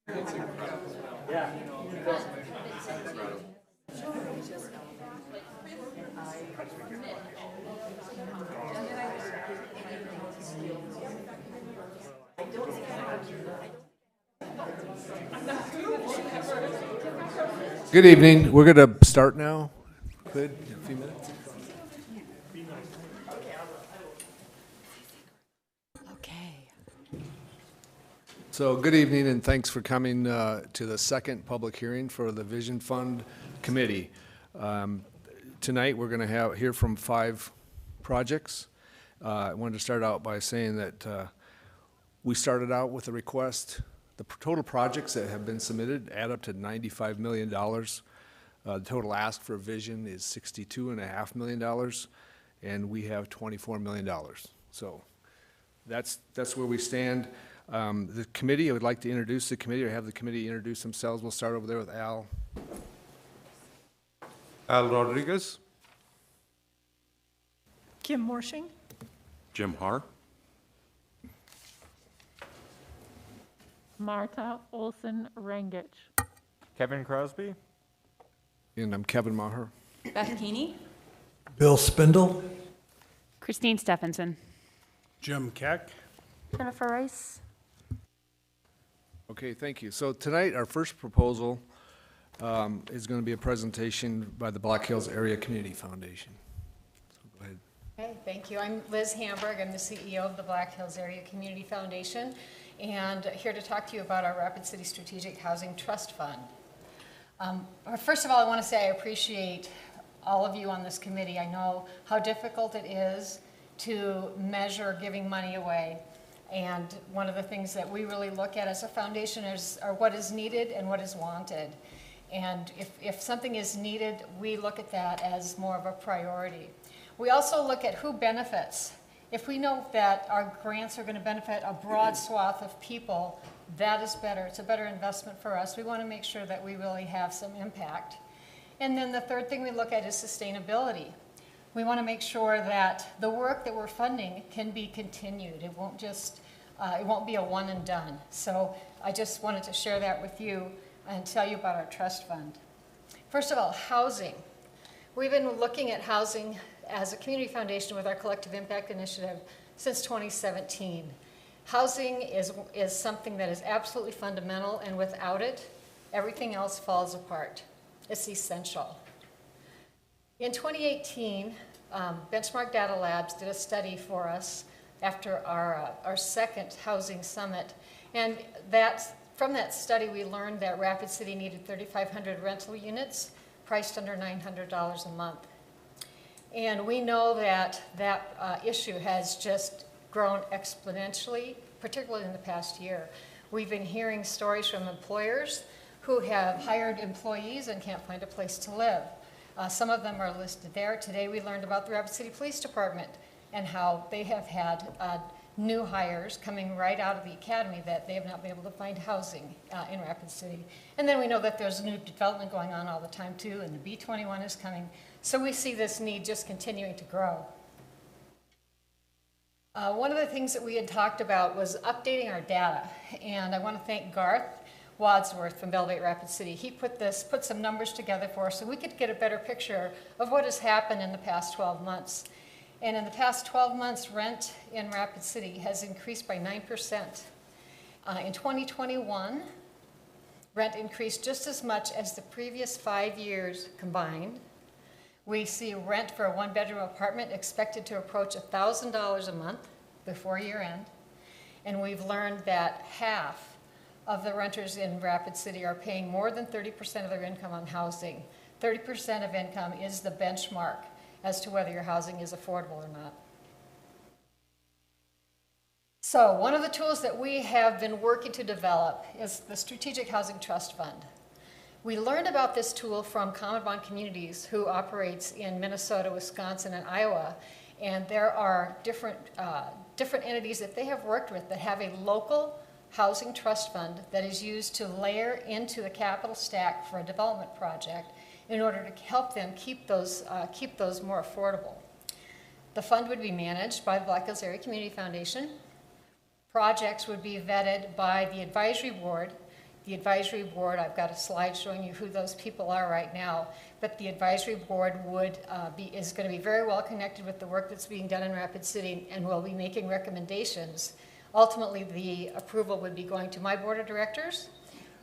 Yeah. Good evening. We're going to start now. Good. In a few minutes. Okay. So, good evening, and thanks for coming to the second public hearing for the Vision Fund Committee. Tonight, we're going to hear from 5 projects. I wanted to start out by saying that we started out with a request. The total projects that have been submitted add up to $95 million. The total ask for Vision is $62.5 million, and we have $24 million. So that's where we stand. The committee, I would like to introduce the committee or have the committee introduce themselves. We'll start over there with Al. Al Rodriguez. Kim Morshing. Jim Har. Marta Olson Rangich. Kevin Crosby. And I'm Kevin Maher. Beth Keeney. Bill Spindle. Christine Stephenson. Jim Keck. Jennifer Rice. Okay, thank you. So tonight, our first proposal is going to be a presentation by the Black Hills Area Community Foundation. So go ahead. Okay, thank you. I'm Liz Hamburg. I'm the CEO of the Black Hills Area Community Foundation, and here to talk to you about our Rapid City Strategic Housing Trust Fund. First of all, I want to say I appreciate all of you on this committee. I know how difficult it is to measure giving money away. And one of the things that we really look at as a foundation are what is needed and what is wanted. And if something is needed, we look at that as more of a priority. We also look at who benefits. If we know that our grants are going to benefit a broad swath of people, that is better. It's a better investment for us. We want to make sure that we really have some impact. And then the third thing we look at is sustainability. We want to make sure that the work that we're funding can be continued. It won't be a one and done. So I just wanted to share that with you and tell you about our trust fund. First of all, housing. We've been looking at housing as a community foundation with our Collective Impact Initiative since 2017. Housing is something that is absolutely fundamental, and without it, everything else falls apart. It's essential. In 2018, Benchmark Data Labs did a study for us after our second housing summit, and from that study we learned that Rapid City needed 3,500 rental units priced under $900 a month. And we know that issue has just grown exponentially, particularly in the past year. We've been hearing stories from employers who have hired employees and can't find a place to live. Some of them are listed there. Today we learned about the Rapid City Police Department and how they have had new hires coming right out of the academy that they have not been able to find housing in Rapid City. And then we know that there's new development going on all the time too, and the B21 is coming. So we see this need just continuing to grow. One of the things that we had talked about was updating our data, and I want to thank Garth Wadsworth from Bellevate Rapid City. He put some numbers together for us so we could get a better picture of what has happened in the past 12 months. And in the past 12 months, rent in Rapid City has increased by 9%. In 2021, rent increased just as much as the previous 5 years combined. We see rent for a one-bedroom apartment expected to approach $1,000 a month before year end. And we've learned that half of the renters in Rapid City are paying more than 30% of their income on housing. 30% of income is the benchmark as to whether your housing is affordable or not. So one of the tools that we have been working to develop is the Strategic Housing Trust Fund. We learned about this tool from Common Bond Communities, who operates in Minnesota, Wisconsin, and Iowa, and there are different entities that they have worked with that have a local housing trust fund that is used to layer into the capital stack for a development project in order to help them keep those more affordable. The fund would be managed by the Black Hills Area Community Foundation. Projects would be vetted by the advisory board The advisory board, I've got a slide showing you who those people are right now, but the advisory board is going to be very well connected with the work that's being done in Rapid City and will be making recommendations. Ultimately, the approval would be going to my board of directors,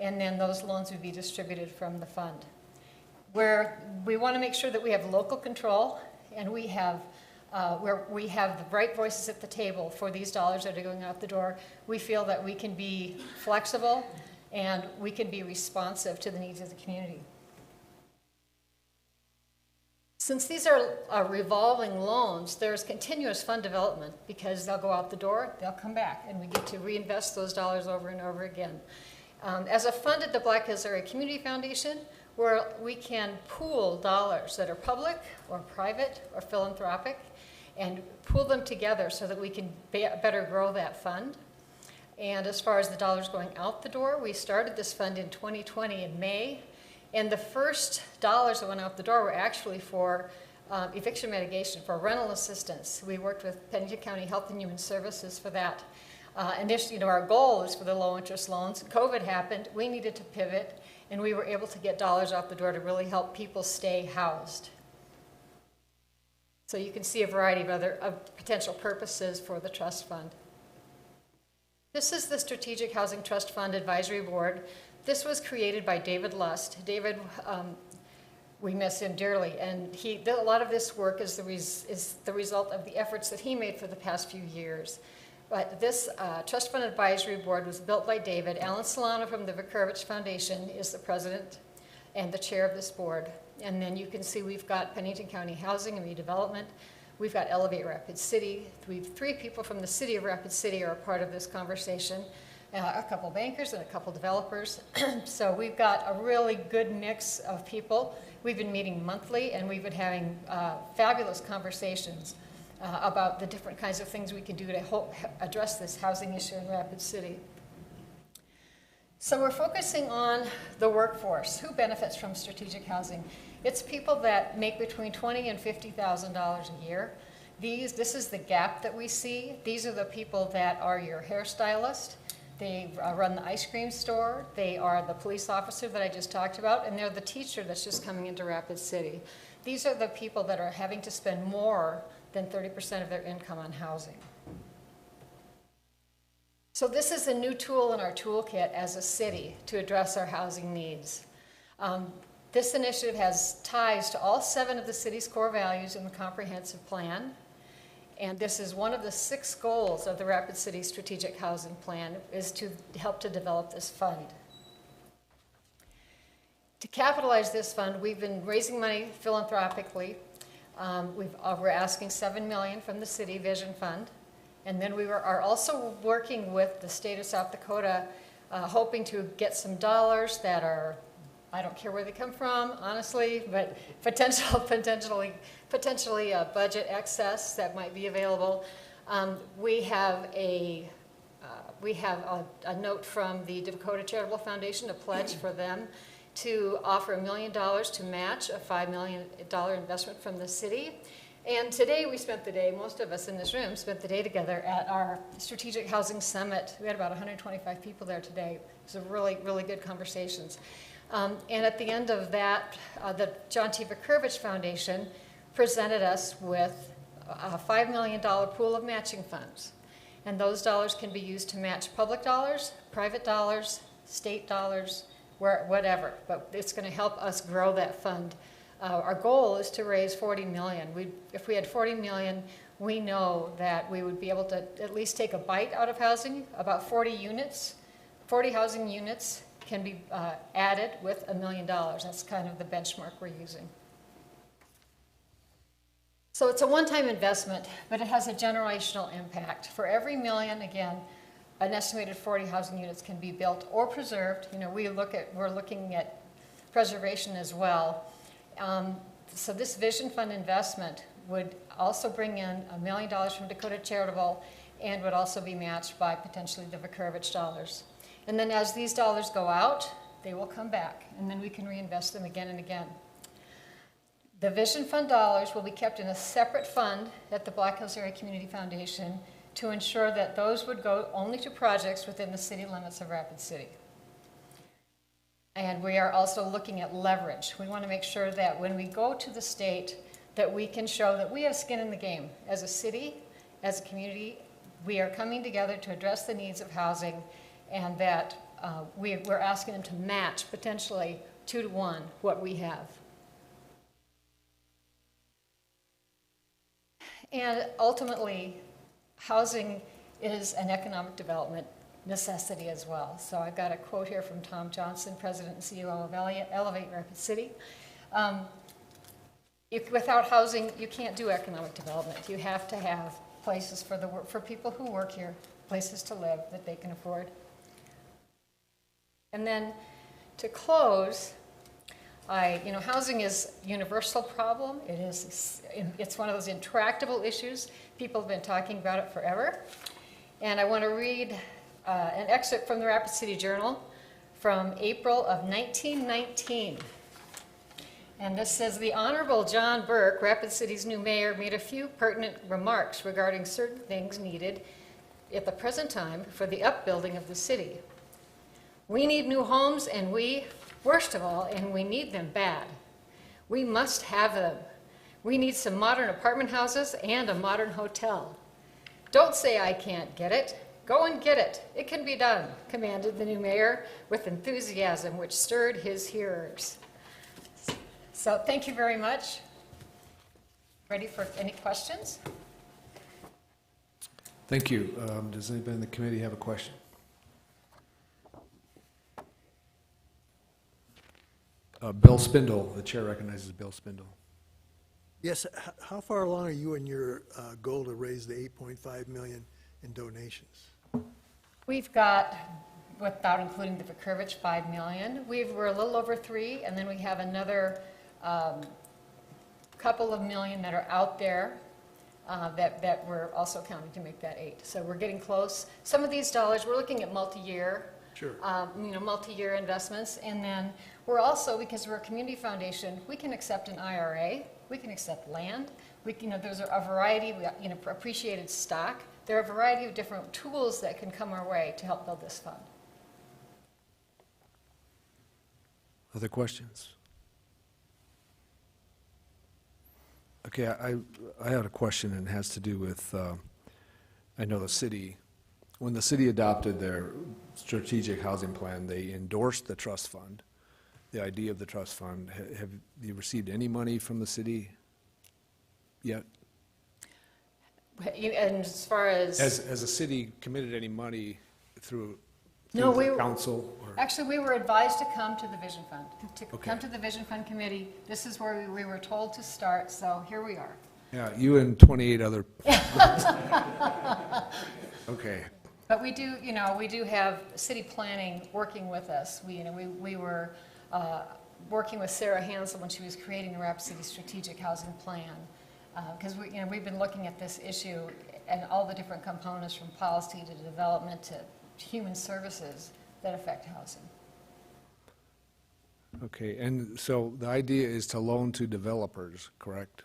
and then those loans would be distributed from the fund. Where we want to make sure that we have local control and where we have the right voices at the table for these dollars that are going out the door, we feel that we can be flexible and we can be responsive to the needs of the community. Since these are revolving loans, there's continuous fund development because they'll go out the door, they'll come back, and we get to reinvest those dollars over and over again. As a fund at the Black Hills Area Community Foundation, where we can pool dollars that are public or private or philanthropic and pool them together so that we can better grow that fund. And as far as the dollars going out the door, we started this fund in 2020 in May, and the first dollars that went out the door were actually for eviction mitigation, for rental assistance. We worked with Pennington County Health and Human Services for that. Initially, our goal was for the low interest loans. COVID happened, we needed to pivot, and we were able to get dollars out the door to really help people stay housed. So you can see a variety of other potential purposes for the trust fund. This is the Strategic Housing Trust Fund Advisory Board. This was created by David Lust. David, we miss him dearly, and a lot of this work is the result of the efforts that he made for the past few years. But this Trust Fund Advisory Board was built by David. Alan Solano from the Vicarovich Foundation is the president and the chair of this board. And then you can see we've got Pennington County Housing and Redevelopment. We've got Elevate Rapid City. We've 3 people from the city of Rapid City are a part of this conversation. A couple bankers and a couple developers. So we've got a really good mix of people. We've been meeting monthly, and we've been having fabulous conversations about the different kinds of things we can do to address this housing issue in Rapid City. So we're focusing on the workforce. Who benefits from strategic housing? It's people that make between $20,000 and $50,000 a year. This is the gap that we see. These are the people that are your hairstylist. They run the ice cream store. They are the police officer that I just talked about, and they're the teacher that's just coming into Rapid City. These are the people that are having to spend more than 30% of their income on housing. So this is a new tool in our toolkit as a city to address our housing needs. This initiative has ties to all 7 of the city's core values in the comprehensive plan. And this is one of the 6 goals of the Rapid City Strategic Housing Plan, is to help to develop this fund. To capitalize this fund, we've been raising money philanthropically. We're asking $7 million from the City Vision Fund. And then we are also working with the state of South Dakota, hoping to get some dollars that are, I don't care where they come from, honestly, but potentially budget excess that might be available. We have a note from the Dakota Charitable Foundation, a pledge for them to offer $1 million to match a $5 million investment from the city. And today we spent the day, most of us in this room spent the day together at our Strategic Housing Summit. We had about 125 people there today. It was really, really good conversations. And at the end of that, the John T. Vicarovich Foundation presented us with a $5 million pool of matching funds. And those dollars can be used to match public dollars, private dollars, state dollars, whatever. But it's going to help us grow that fund. Our goal is to raise $40 million. If we had $40 million, we know that we would be able to at least take a bite out of housing. About 40 housing units can be added with $1 million. That's kind of the benchmark we're using. So it's a one-time investment, but it has a generational impact. For every million, again, an estimated 40 housing units can be built or preserved. You know, we're looking at preservation as well. So this Vision Fund investment would also bring in $1 million from Dakota Charitable and would also be matched by potentially the Vicarovich dollars. And then as these dollars go out, they will come back, and then we can reinvest them again and again. The Vision Fund dollars will be kept in a separate fund at the Black Hills Area Community Foundation to ensure that those would go only to projects within the city limits of Rapid City. And we are also looking at leverage. We want to make sure that when we go to the state, that we can show that we have skin in the game. As a city, as a community, we are coming together to address the needs of housing, and that we're asking them to match potentially 2 to 1 what we have. And ultimately, housing is an economic development necessity as well. So I've got a quote here from Tom Johnson, President and CEO of Elevate Rapid City. Without housing, you can't do economic development. You have to have places for people who work here, places to live that they can afford. And then to close, housing is a universal problem. It's one of those intractable issues. People have been talking about it forever. And I want to read an excerpt from the Rapid City Journal from April of 1919. And this says, the Honorable John Burke, Rapid City's new mayor, made a few pertinent remarks regarding certain things needed at the present time for the upbuilding of the city. We need new homes, and worst of all, and we need them bad. We must have them. We need some modern apartment houses and a modern hotel. Don't say I can't get it. Go and get it. It can be done, commanded the new mayor with enthusiasm which stirred his hearers. So thank you very much. Ready for any questions? Thank you. Does anybody in the committee have a question? Bill Spindle, the chair recognizes Bill Spindle. Yes, how far along are you in your goal to raise the $8.5 million in donations? We've got, without including the Vikervich, $5 million. We're a little over 3, and then we have another couple of million that are out there that we're also counting to make that 8. So we're getting close. Some of these dollars, we're looking at multi-year. Sure. Multi-year investments, and then we're also, because we're a community foundation, we can accept an IRA, we can accept land, there's a variety, appreciated stock. There are a variety of different tools that can come our way to help build this fund. Other questions? Okay, I had a question, and it has to do with, I know the city, when the city adopted their strategic housing plan, they endorsed the trust fund, the idea of the trust fund. Have you received any money from the city yet? And as far as Has a city committed any money through No, the council? Or? Actually, we were advised to come to the Vision Fund, to Okay. come to the Vision Fund Committee. This is where we were told to start, so here we are. Yeah, you and 28 other. Okay. But we do have city planning working with us. We were working with Sarah Hansel when she was creating the Rapid City Strategic Housing Plan, because we've been looking at this issue and all the different components from policy to development to human services that affect housing. Okay, and so the idea is to loan to developers, correct?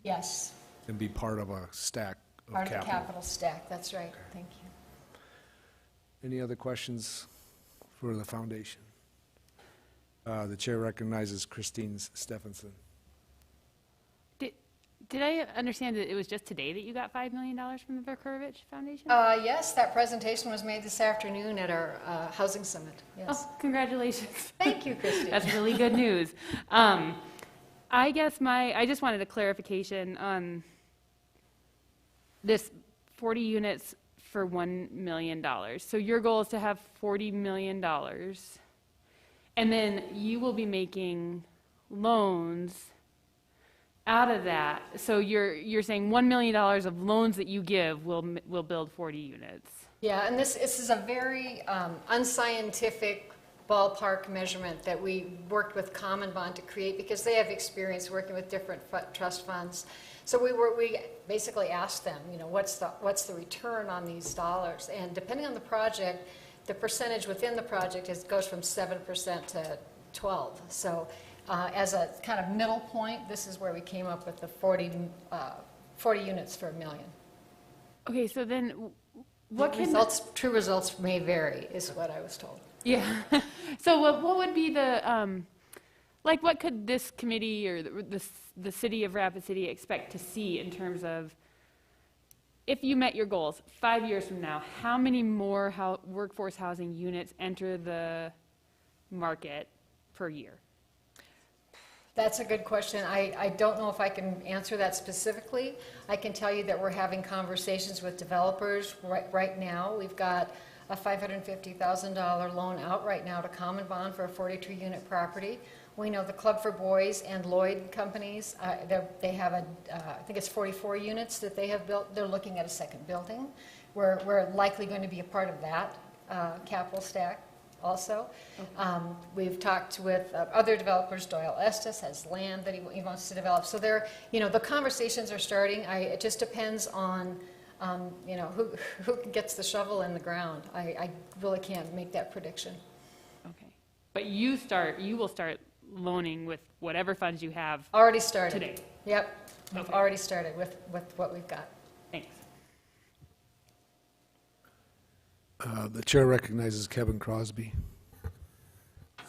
Yes, And be part of a stack of part of the capital. capital stack. That's right. Thank you. Any other questions for the foundation? The chair recognizes Christine Stephenson. Did I understand that it was just today that you got $5 million from the Vikervich Foundation? Yes, that presentation was made this afternoon at our housing summit. Yes. Oh, congratulations. Thank you, Christine. That's really good news. I guess I just wanted a clarification on this 40 units for $1 million. So your goal is to have $40 million, and then you will be making loans out of that. So you're saying $1 million of loans that you give will build 40 units. Yeah, and this is a very unscientific ballpark measurement that we worked with Common Bond to create because they have experience working with different trust funds. So we basically asked them, what's the return on these dollars? And depending on the project, the percentage within the project goes from 7% to 12%. So as a kind of middle point, this is where we came up with the 40 units for $1 million. Okay, so then True results may vary, is what I was told. Yeah. So what would be the, like, what could this committee or the city of Rapid City expect to see in terms of, if you met your goals 5 years from now, how many more workforce housing units enter the market per year? That's a good question. I don't know if I can answer that specifically. I can tell you that we're having conversations with developers right now. We've got a $550,000 loan out right now to Common Bond for a 42-unit property. We know the Club for Boys and Lloyd companies, they have I think it's 44 units that they have built. They're looking at a second building. We're likely going to be a part of that capital stack also. Okay. We've talked with other developers. Doyle Estes has land that he wants to develop. So the conversations are starting. It just depends on, who gets the shovel in the ground. I really can't make that prediction. Okay. But you will start loaning with whatever funds you have. Already started. Today. Yep. We've already started with what we've got. Thanks. The chair recognizes Kevin Crosby.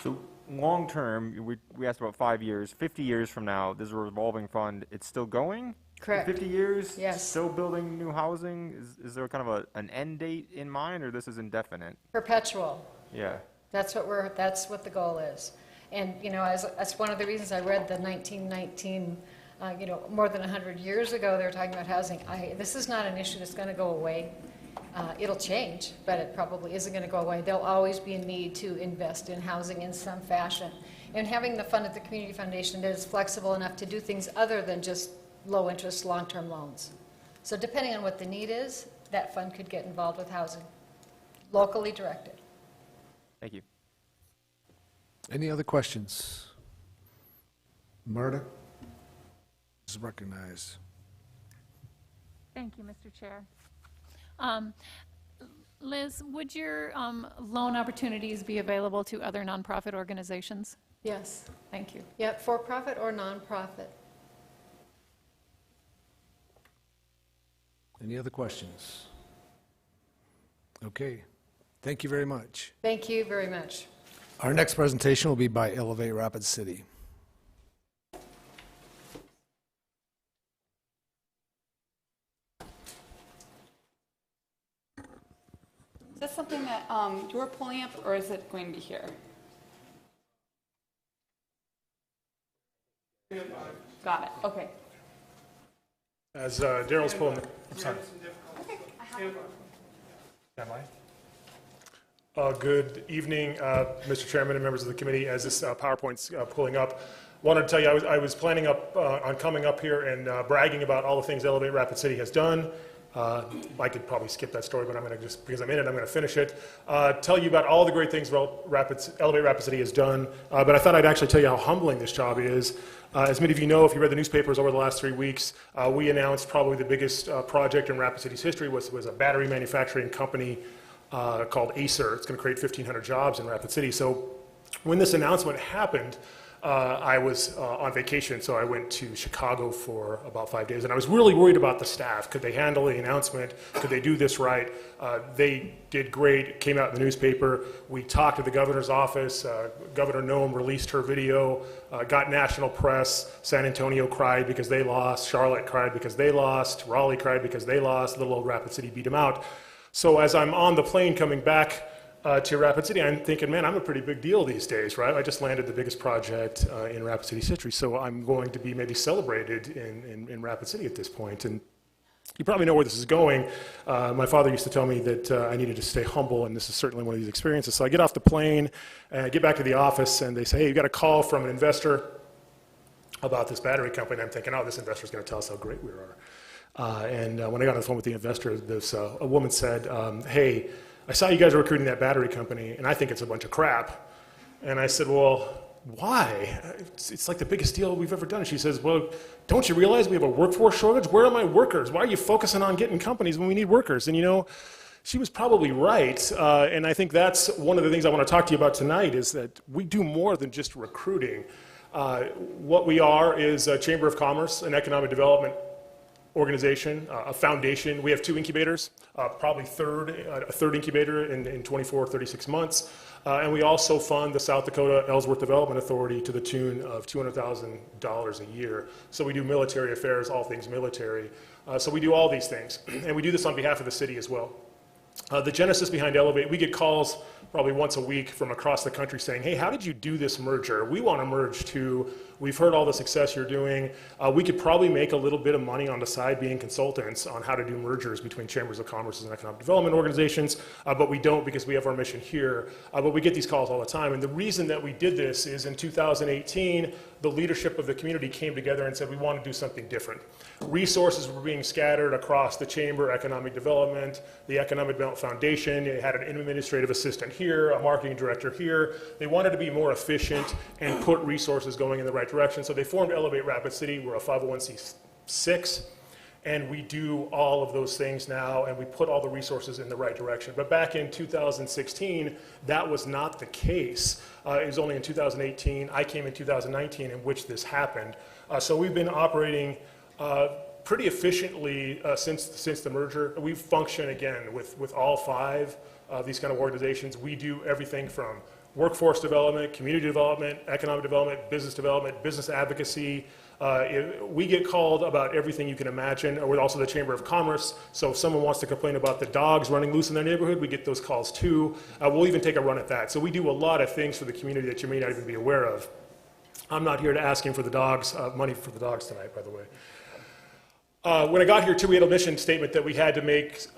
So long term, we asked about 5 years. 50 years from now, this is a revolving fund. It's still going? Correct. 50 years? Yes. Still building new housing? Is there kind of an end date in mind, or this is indefinite? Perpetual. Yeah. That's what the goal is. And, that's one of the reasons I read the 1919, more than 100 years ago, they were talking about housing. This is not an issue that's going to go away. It'll change, but it probably isn't going to go away. There'll always be a need to invest in housing in some fashion. And having the fund at the Community Foundation that is flexible enough to do things other than just low-interest, long-term loans. So depending on what the need is, that fund could get involved with housing, locally directed. Thank you. Any other questions? Marta is recognized. Thank you, Mr. Chair. Liz, would your loan opportunities be available to other nonprofit organizations? Yes. Thank you. Yep, for-profit or nonprofit. Any other questions? Okay. Thank you very much. Thank you very much. Our next presentation will be by Elevate Rapid City. Is that something that you're pulling up, or is it going to be here? Got it. Okay. As Daryl's pulling, I'm sorry. Am I? Good evening, Mr. Chairman and members of the committee. As this PowerPoint's pulling up, wanted to tell you I was planning on coming up here and bragging about all the things Elevate Rapid City has done. I could probably skip that story, but I'm going to just, because I'm in it, I'm going to finish it. Tell you about all the great things Elevate Rapid City has done, but I thought I'd actually tell you how humbling this job is. As many of you know, if you read the newspapers over the last 3 weeks, we announced probably the biggest project in Rapid City's history was a battery manufacturing company called Acer. It's going to create 1,500 jobs in Rapid City. So when this announcement happened, I was on vacation, so I went to Chicago for about 5 days, and I was really worried about the staff. Could they handle the announcement? Could they do this right? They did great. It came out in the newspaper. We talked to the governor's office. Governor Noem released her video, got national press. San Antonio cried because they lost. Charlotte cried because they lost. Raleigh cried because they lost. Little old Rapid City beat them out. So as I'm on the plane coming back to Rapid City, I'm thinking, man, I'm a pretty big deal these days, right? I just landed the biggest project in Rapid City's history, so I'm going to be maybe celebrated in Rapid City at this point. And you probably know where this is going. My father used to tell me that I needed to stay humble, and this is certainly one of these experiences. So I get off the plane, and I get back to the office, and they say, hey, you got a call from an investor about this battery company. And I'm thinking, oh, this investor's going to tell us how great we are. And when I got on the phone with the investor, a woman said, hey, I saw you guys are recruiting that battery company, and I think it's a bunch of crap. And I said, well, why? It's like the biggest deal we've ever done. And she says, well, don't you realize we have a workforce shortage? Where are my workers? Why are you focusing on getting companies when we need workers? And she was probably right. And I think that's one of the things I want to talk to you about tonight is that we do more than just recruiting. What we are is a Chamber of Commerce and Economic Development organization, a foundation. We have 2 incubators, probably a third incubator in 24, 36 months. And we also fund the South Dakota Ellsworth Development Authority to the tune of $200,000 a year. So we do military affairs, all things military. So we do all these things. And we do this on behalf of the city as well. The genesis behind Elevate, we get calls probably once a week from across the country saying, hey, how did you do this merger? We want to merge too. We've heard all the success you're doing. We could probably make a little bit of money on the side being consultants on how to do mergers between chambers of commerce and economic development organizations, but we don't because we have our mission here. But we get these calls all the time. And the reason that we did this is in 2018, the leadership of the community came together and said we want to do something different. Resources were being scattered across the chamber, economic development, the Economic Development Foundation. It had an administrative assistant here, a marketing director here. They wanted to be more efficient and put resources going in the right direction. So they formed Elevate Rapid City. We're a 501c6. And we do all of those things now, and we put all the resources in the right direction. But back in 2016, that was not the case. It was only in 2018, I came in 2019, in which this happened. So we've been operating pretty efficiently since the merger. We function, again, with all 5 of these kind of organizations. We do everything from workforce development, community development, economic development, business advocacy. We get called about everything you can imagine. We're also the Chamber of Commerce, so if someone wants to complain about the dogs running loose in their neighborhood, we get those calls too. We'll even take a run at that. So we do a lot of things for the community that you may not even be aware of. I'm not here to ask him for the dogs, money for the dogs tonight, by the way. When I got here too, we had a mission statement that we had to make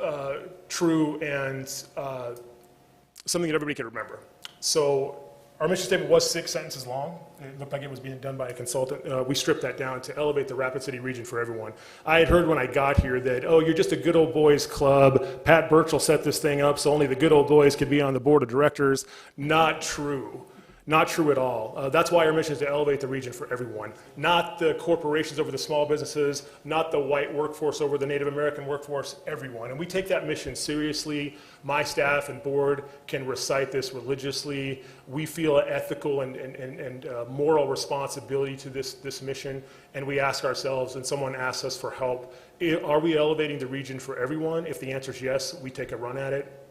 true and something that everybody could remember. So our mission statement was 6 sentences long. It looked like it was being done by a consultant. We stripped that down to elevate the Rapid City region for everyone. I had heard when I got here that, oh, you're just a good old boys club. Pat Burchell set this thing up so only the good old boys could be on the board of directors. Not true. Not true at all. That's why our mission is to elevate the region for everyone. Not the corporations over the small businesses, not the white workforce over the Native American workforce, everyone. And we take that mission seriously. My staff and board can recite this religiously. We feel an ethical and moral responsibility to this mission. And we ask ourselves, and someone asks us for help, are we elevating the region for everyone? If the answer is yes, we take a run at it.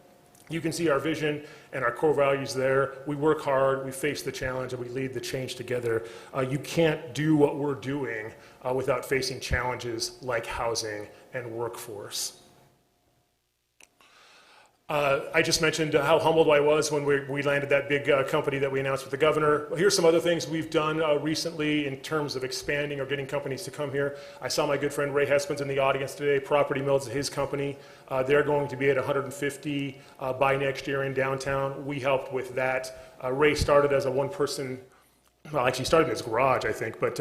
You can see our vision and our core values there. We work hard, we face the challenge, and we lead the change together. You can't do what we're doing without facing challenges like housing and workforce. I just mentioned how humbled I was when we landed that big company that we announced with the governor. Well, here's some other things we've done recently in terms of expanding or getting companies to come here. I saw my good friend Ray Hespens in the audience today. Property Mills is his company. They're going to be at 150 by next year in downtown. We helped with that. Ray started as a one-person, well, actually started in his garage, I think, but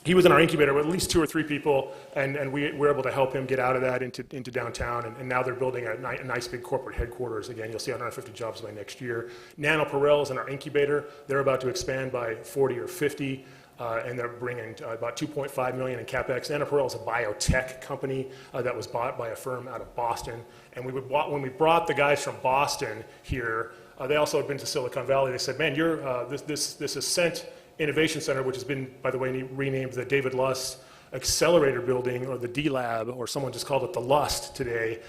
he was in our incubator with at least 2 or 3 people, and we were able to help him get out of that into downtown, and now they're building a nice big corporate headquarters. Again, you'll see 150 jobs by next year. Nano Perel is in our incubator. They're about to expand by 40 or 50, and they're bringing about $2.5 million in CapEx. Nano Perel is a biotech company that was bought by a firm out of Boston, and when we brought the guys from Boston here, they also had been to Silicon Valley. They said, man, you're this Ascent Innovation Center, which has been, by the way, renamed the David Lust Accelerator Building, or the D-Lab, or someone just called it the Lust today.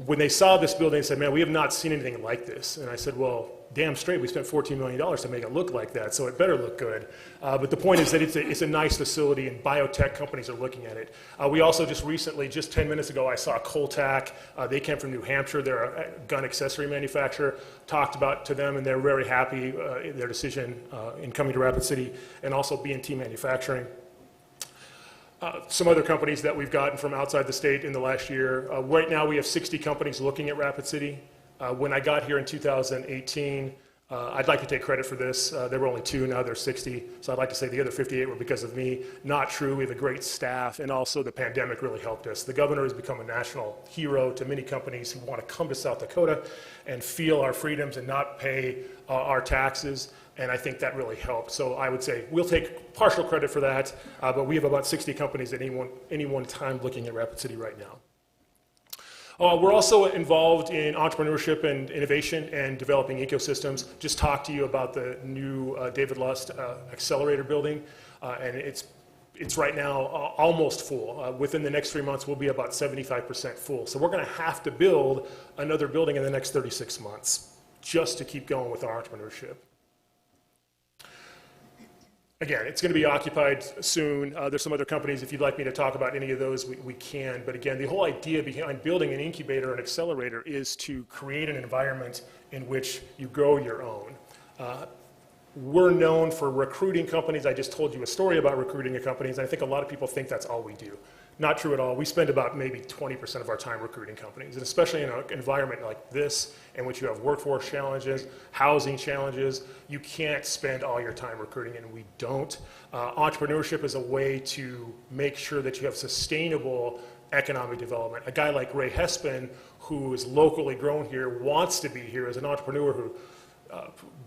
When they saw this building, they said, man, we have not seen anything like this. And I said, well, damn straight, we spent $14 million to make it look like that, so it better look good. But the point is that it's a nice facility, and biotech companies are looking at it. We also just recently, just 10 minutes ago, I saw Coltac. They came from New Hampshire. They're a gun accessory manufacturer. Talked about to them, and they're very happy their decision in coming to Rapid City, and also B&T Manufacturing. Some other companies that we've gotten from outside the state in the last year. Right now, we have 60 companies looking at Rapid City. When I got here in 2018, I'd like to take credit for this. There were only 2, now there's 60. So I'd like to say the other 58 were because of me. Not true. We have a great staff, and also the pandemic really helped us. The governor has become a national hero to many companies who want to come to South Dakota and feel our freedoms and not pay our taxes. And I think that really helped. So I would say we'll take partial credit for that, but we have about 60 companies at any one time looking at Rapid City right now. We're also involved in entrepreneurship and innovation and developing ecosystems. Just talked to you about the new David Lust Accelerator building, and it's It's right now almost full. Within the next 3 months, we'll be about 75% full. So we're going to have to build another building in the next 36 months just to keep going with our entrepreneurship. Again, it's going to be occupied soon. There's some other companies, if you'd like me to talk about any of those, we can. But again, the whole idea behind building an incubator and accelerator is to create an environment in which you grow your own. We're known for recruiting companies. I just told you a story about recruiting companies. And I think a lot of people think that's all we do. Not true at all. We spend about maybe 20% of our time recruiting companies, and especially in an environment like this, in which you have workforce challenges, housing challenges, you can't spend all your time recruiting, and we don't. Entrepreneurship is a way to make sure that you have sustainable economic development. A guy like Ray Hespin, who is locally grown here, wants to be here as an entrepreneur who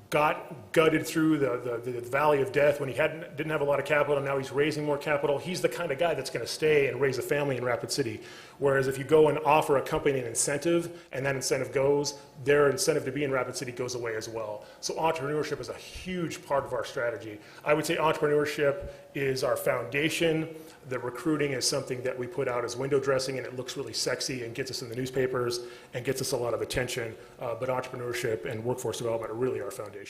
got gutted through the valley of death when he didn't have a lot of capital, and now he's raising more capital. He's the kind of guy that's going to stay and raise a family in Rapid City. Whereas if you go and offer a company an incentive, and that incentive goes, their incentive to be in Rapid City goes away as well. So entrepreneurship is a huge part of our strategy. I would say entrepreneurship is our foundation. The recruiting is something that we put out as window dressing, and it looks really sexy and gets us in the newspapers and gets us a lot of attention. But entrepreneurship and workforce development are really our foundations.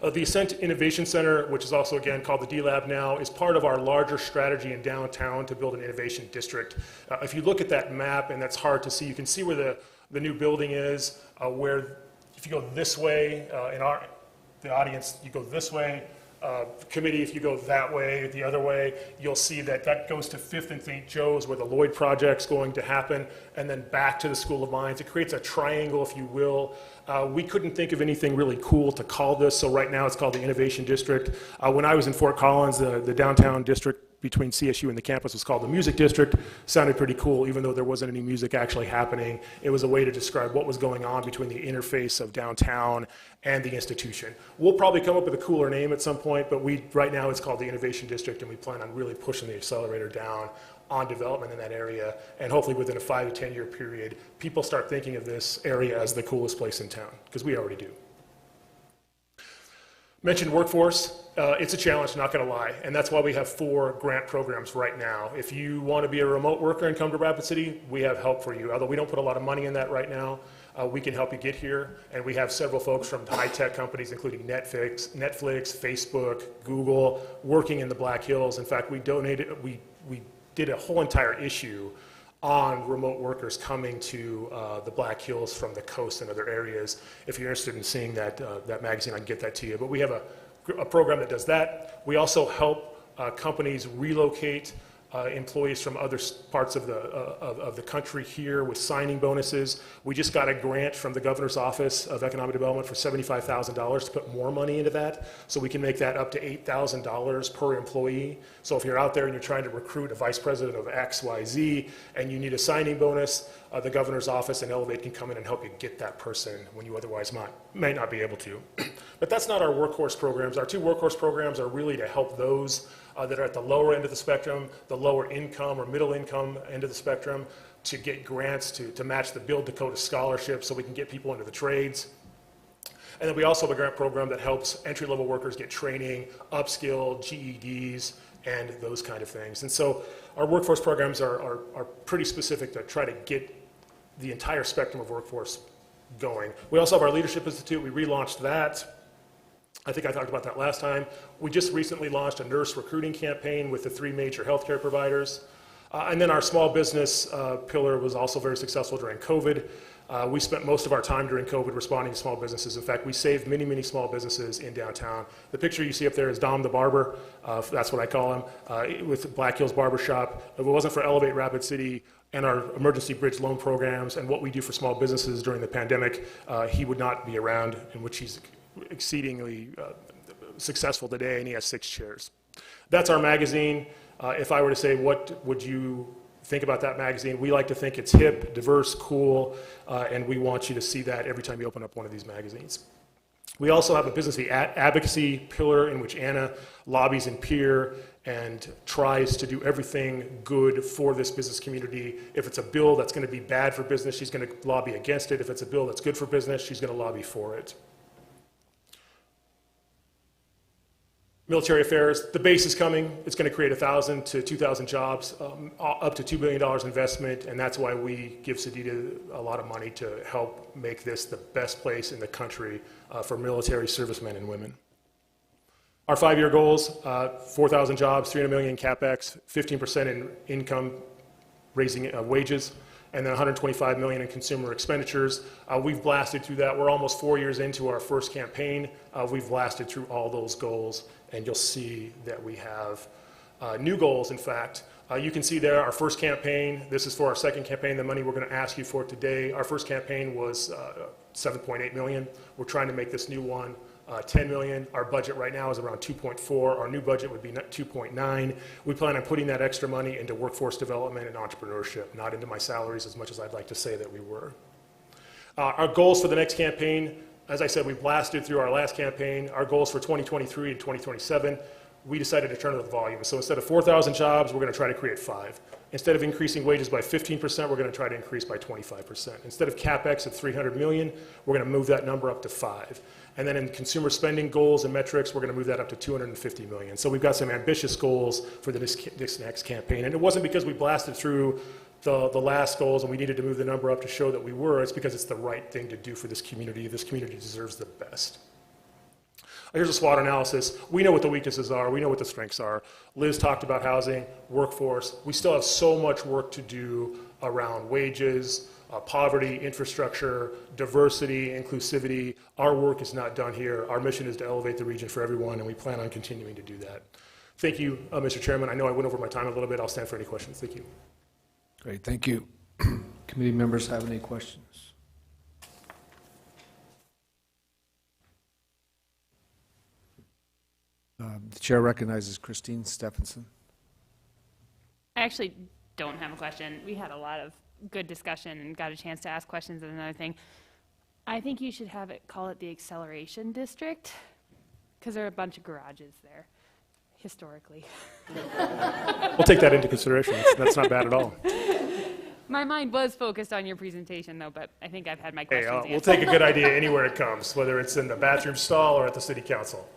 The Ascent Innovation Center, which is also again called the D-Lab now, is part of our larger strategy in downtown to build an innovation district. If you look at that map, and that's hard to see, you can see where the new building is, where if you go this way, the audience, you go this way, committee, if you go that way, the other way, you'll see that that goes to 5th and St. Joe's, where the Lloyd project's going to happen, and then back to the School of Mines. It creates a triangle, if you will. We couldn't think of anything really cool to call this, so right now it's called the Innovation District. When I was in Fort Collins, the downtown district between CSU and the campus was called the Music District. Sounded pretty cool, even though there wasn't any music actually happening. It was a way to describe what was going on between the interface of downtown and the institution. We'll probably come up with a cooler name at some point, but right now it's called the Innovation District, and we plan on really pushing the accelerator down on development in that area, and hopefully within a 5 to 10 year period, people start thinking of this area as the coolest place in town, because we already do. Mentioned workforce. It's a challenge, not going to lie, and that's why we have 4 grant programs right now. If you want to be a remote worker and come to Rapid City, we have help for you. Although we don't put a lot of money in that right now, we can help you get here, and we have several folks from high-tech companies, including Netflix, Facebook, Google, working in the Black Hills. In fact, we did a whole entire issue on remote workers coming to the Black Hills from the coast and other areas. If you're interested in seeing that magazine, I can get that to you. But we have a program that does that. We also help companies relocate employees from other parts of the country here with signing bonuses. We just got a grant from the Governor's Office of Economic Development for $75,000 to put more money into that, so we can make that up to $8,000 per employee. So if you're out there and you're trying to recruit a vice president of XYZ and you need a signing bonus, the Governor's Office and Elevate can come in and help you get that person when you otherwise may not be able to. But that's not our workhorse programs. Our 2 workhorse programs are really to help those that are at the lower end of the spectrum, the lower income or middle income end of the spectrum, to get grants to match the Build Dakota scholarship so we can get people into the trades. And then we also have a grant program that helps entry-level workers get training, upskill, GEDs, and those kind of things. And so our workforce programs are pretty specific to try to get the entire spectrum of workforce going. We also have our Leadership Institute. We relaunched that. I think I talked about that last time. We just recently launched a nurse recruiting campaign with the 3 major healthcare providers. And then our small business pillar was also very successful during COVID. We spent most of our time during COVID responding to small businesses. In fact, we saved many, many small businesses in downtown. The picture you see up there is Dom the Barber, that's what I call him, with Black Hills Barbershop. If it wasn't for Elevate Rapid City and our emergency bridge loan programs and what we do for small businesses during the pandemic, he would not be around, in which he's exceedingly successful today, and he has 6 chairs. That's our magazine. If I were to say, what would you think about that magazine? We like to think it's hip, diverse, cool, and we want you to see that every time you open up one of these magazines. We also have a business advocacy pillar in which Anna lobbies in peer and tries to do everything good for this business community. If it's a bill that's going to be bad for business, she's going to lobby against it. If it's a bill that's good for business, she's going to lobby for it. Military affairs, the base is coming. It's going to create 1,000 to 2,000 jobs, up to $2 billion investment, and that's why we give Sedita a lot of money to help make this the best place in the country for military servicemen and women. Our 5-year goals, 4,000 jobs, $300 million in CapEx, 15% in income raising wages, and then $125 million in consumer expenditures. We've blasted through that. We're almost 4 years into our first campaign. We've blasted through all those goals, and you'll see that we have new goals, in fact. You can see there our first campaign. This is for our second campaign, the money we're going to ask you for today. Our first campaign was $7.8 million. We're trying to make this new one $10 million. Our budget right now is around 2.4. Our new budget would be 2.9. We plan on putting that extra money into workforce development and entrepreneurship, not into my salaries as much as I'd like to say that we were. Our goals for the next campaign, as I said, we blasted through our last campaign. Our goals for 2023 and 2027, we decided to turn up the volume. So instead of 4,000 jobs, we're going to try to create 5. Instead of increasing wages by 15%, we're going to try to increase by 25%. Instead of CapEx of $300 million, we're going to move that number up to 5. And then in consumer spending goals and metrics, we're going to move that up to $250 million. So we've got some ambitious goals for this next campaign. And it wasn't because we blasted through the last goals and we needed to move the number up to show that we were. It's because it's the right thing to do for this community. This community deserves the best. Here's a SWOT analysis. We know what the weaknesses are. We know what the strengths are. Liz talked about housing, workforce. We still have so much work to do around wages, poverty, infrastructure, diversity, inclusivity. Our work is not done here. Our mission is to elevate the region for everyone, and we plan on continuing to do that. Thank you, Mr. Chairman. I know I went over my time a little bit. I'll stand for any questions. Thank you. Great, thank you. Committee members have any questions? The chair recognizes Christine Stephenson. I actually don't have a question. We had a lot of good discussion and got a chance to ask questions and another thing. I think you should call it the acceleration district, because there are a bunch of garages there, historically. We'll take that into consideration. That's not bad at all. My mind was focused on your presentation, though, but I think I've had my questions answered. We'll take a good idea anywhere it comes, whether it's in the bathroom stall or at the city council.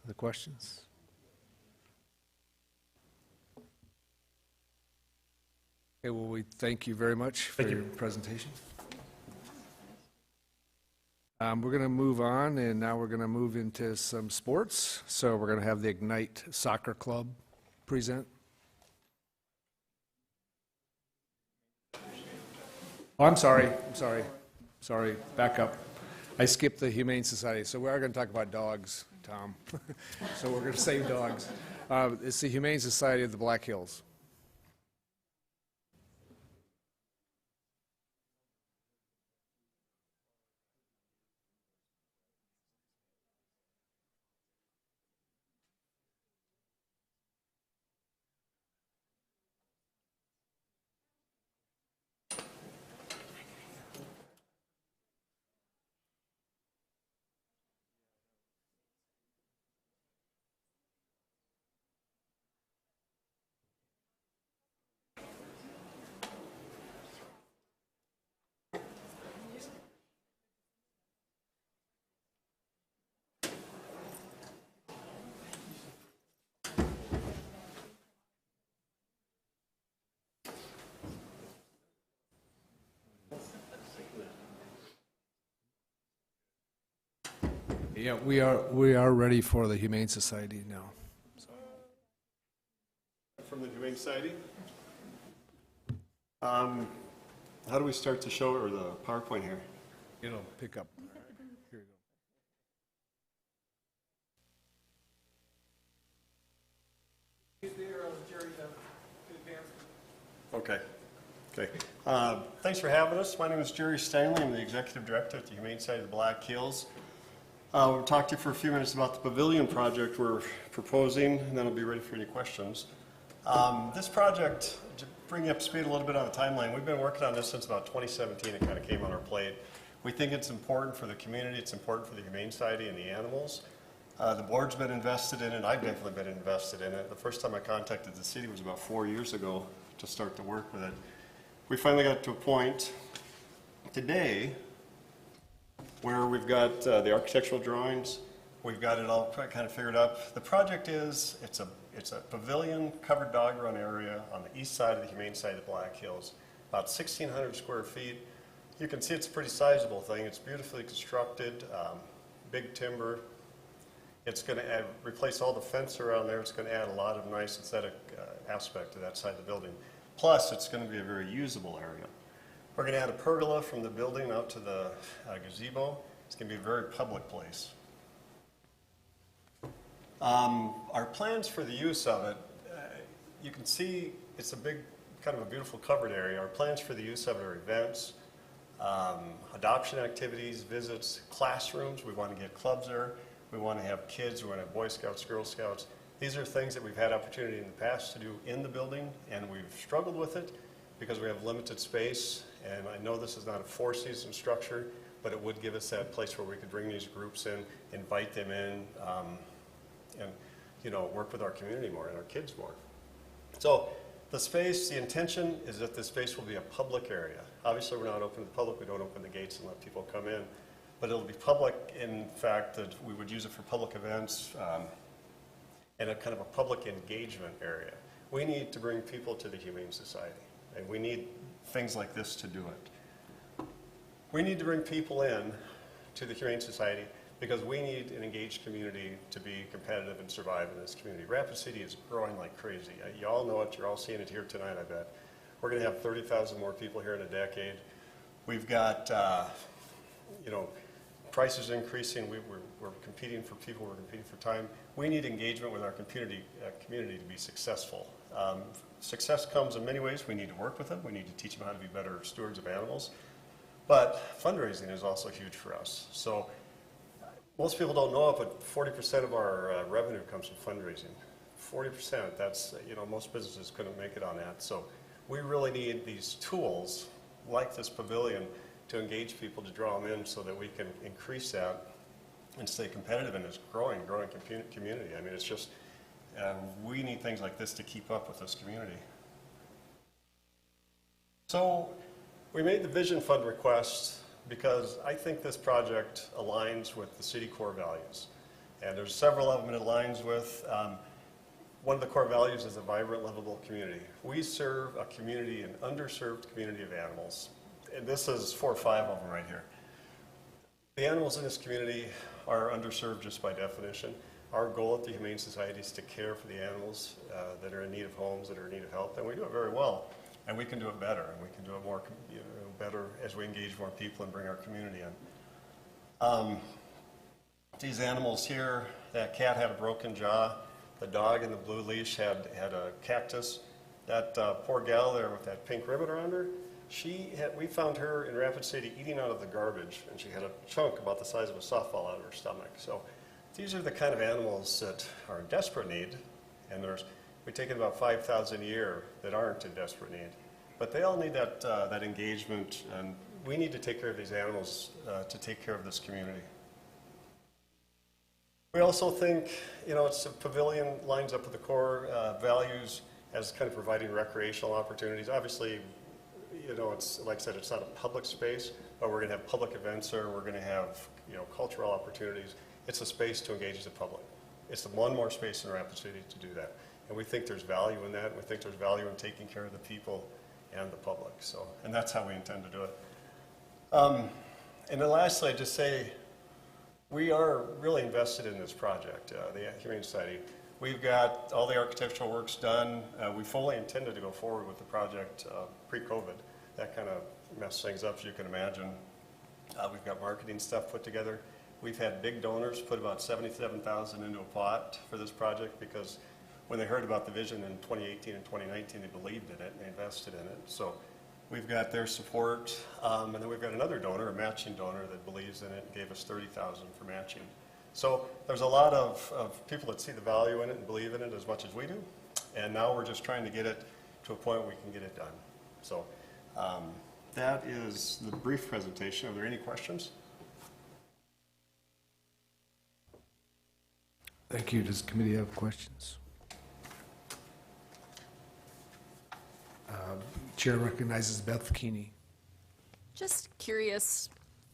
Other questions? Okay, well, we thank you very much for your presentation. We're going to move on, and now we're going to move into some sports. So we're going to have the Ignite Soccer Club present. Oh, I'm sorry, back up. I skipped the Humane Society, so we are going to talk about dogs, Tom. So we're going to save dogs. It's the Humane Society of the Black Hills. Yeah, we are ready for the Humane Society now. So. From the Humane Society. How do we start the show or the PowerPoint here? It'll pick up. Here you go. Okay. Thanks for having us. My name is Jerry Stanley. I'm the Executive Director at the Humane Society of the Black Hills. We'll talk to you for a few minutes about the pavilion project we're proposing, and then I'll be ready for any questions. This project, to bring you up to speed a little bit on the timeline, we've been working on this since about 2017. It kind of came on our plate. We think it's important for the community, it's important for the Humane Society and the animals. The board's been invested in it, I've definitely been invested in it. The first time I contacted the city was about 4 years ago to start to work with it. We finally got to a point today where we've got the architectural drawings, We've got it all kind of figured up. The project is, it's a pavilion covered dog run area on the east side of the Humane Society of the Black Hills, about 1,600 square feet. You can see it's a pretty sizable thing. It's beautifully constructed, big timber. It's going to replace all the fence around there. It's going to add a lot of nice aesthetic aspect to that side of the building. Plus, it's going to be a very usable area. We're going to add a pergola from the building out to the gazebo. It's going to be a very public place. Our plans for the use of it, you can see it's a big, kind of a beautiful covered area. Our plans for the use of it are events, adoption activities, visits, classrooms. We want to get clubs there. We want to have kids. We want to have Boy Scouts, Girl Scouts. These are things that we've had opportunity in the past to do in the building, and we've struggled with it because we have limited space. And I know this is not a four-season structure, but it would give us that place where we could bring these groups in, invite them in, and work with our community more and our kids more. So the space, the intention is that the space will be a public area. Obviously, we're not open to the public. We don't open the gates and let people come in. But it'll be public in fact that we would use it for public events and a kind of a public engagement area. We need to bring people to the Humane Society, and we need things like this to do it. We need to bring people in to the Humane Society because we need an engaged community to be competitive and survive in this community. Rapid City is growing like crazy. You all know it. You're all seeing it here tonight, I bet. We're going to have 30,000 more people here in a decade. We've got, prices increasing. We're competing for people. We're competing for time. We need engagement with our community to be successful. Success comes in many ways. We need to work with them. We need to teach them how to be better stewards of animals. But fundraising is also huge for us. So most people don't know it, but 40% of our revenue comes from fundraising. 40%, that's, most businesses couldn't make it on that. So we really need these tools like this pavilion to engage people, to draw them in so that we can increase that and stay competitive in this growing community. I mean, it's just, we need things like this to keep up with this community. So we made the Vision Fund request because I think this project aligns with the city core values. And there's several of them it aligns with. One of the core values is a vibrant, livable community. We serve a community, an underserved community of animals. And this is 4 or 5 of them right here. The animals in this community are underserved just by definition. Our goal at the Humane Society is to care for the animals that are in need of homes, that are in need of help, and we do it very well. And we can do it better, and we can do it more better as we engage more people and bring our community in. These animals here, that cat had a broken jaw. The dog in the blue leash had a cactus. That poor gal there with that pink ribbon around her, we found her in Rapid City eating out of the garbage, and she had a chunk about the size of a softball out of her stomach. So these are the kind of animals that are in desperate need, and we take in about 5,000 a year that aren't in desperate need. But they all need that engagement, and we need to take care of these animals to take care of this community. We also think, it's a pavilion lines up with the core values as kind of providing recreational opportunities. Obviously, it's like I said, it's not a public space, but we're going to have public events there. We're going to have, cultural opportunities. It's a space to engage the public. It's the one more space in Rapid City to do that. And we think there's value in that. We think there's value in taking care of the people and the public. So, and that's how we intend to do it. And then lastly, I'd just say, we are really invested in this project, the Humane Society. We've got all the architectural works done. We fully intended to go forward with the project pre-COVID. That kind of messed things up, as you can imagine. We've got marketing stuff put together. We've had big donors put about $77,000 into a pot for this project because when they heard about the vision in 2018 and 2019, they believed in it and they invested in it. So we've got their support, and then we've got another donor, a matching donor that believes in it and gave us $30,000 for matching. So there's a lot of people that see the value in it and believe in it as much as we do, and now we're just trying to get it to a point where we can get it done. So that is the brief presentation. Are there any questions? Thank you. Does the committee have questions? Chair recognizes Beth Keeney. Just curious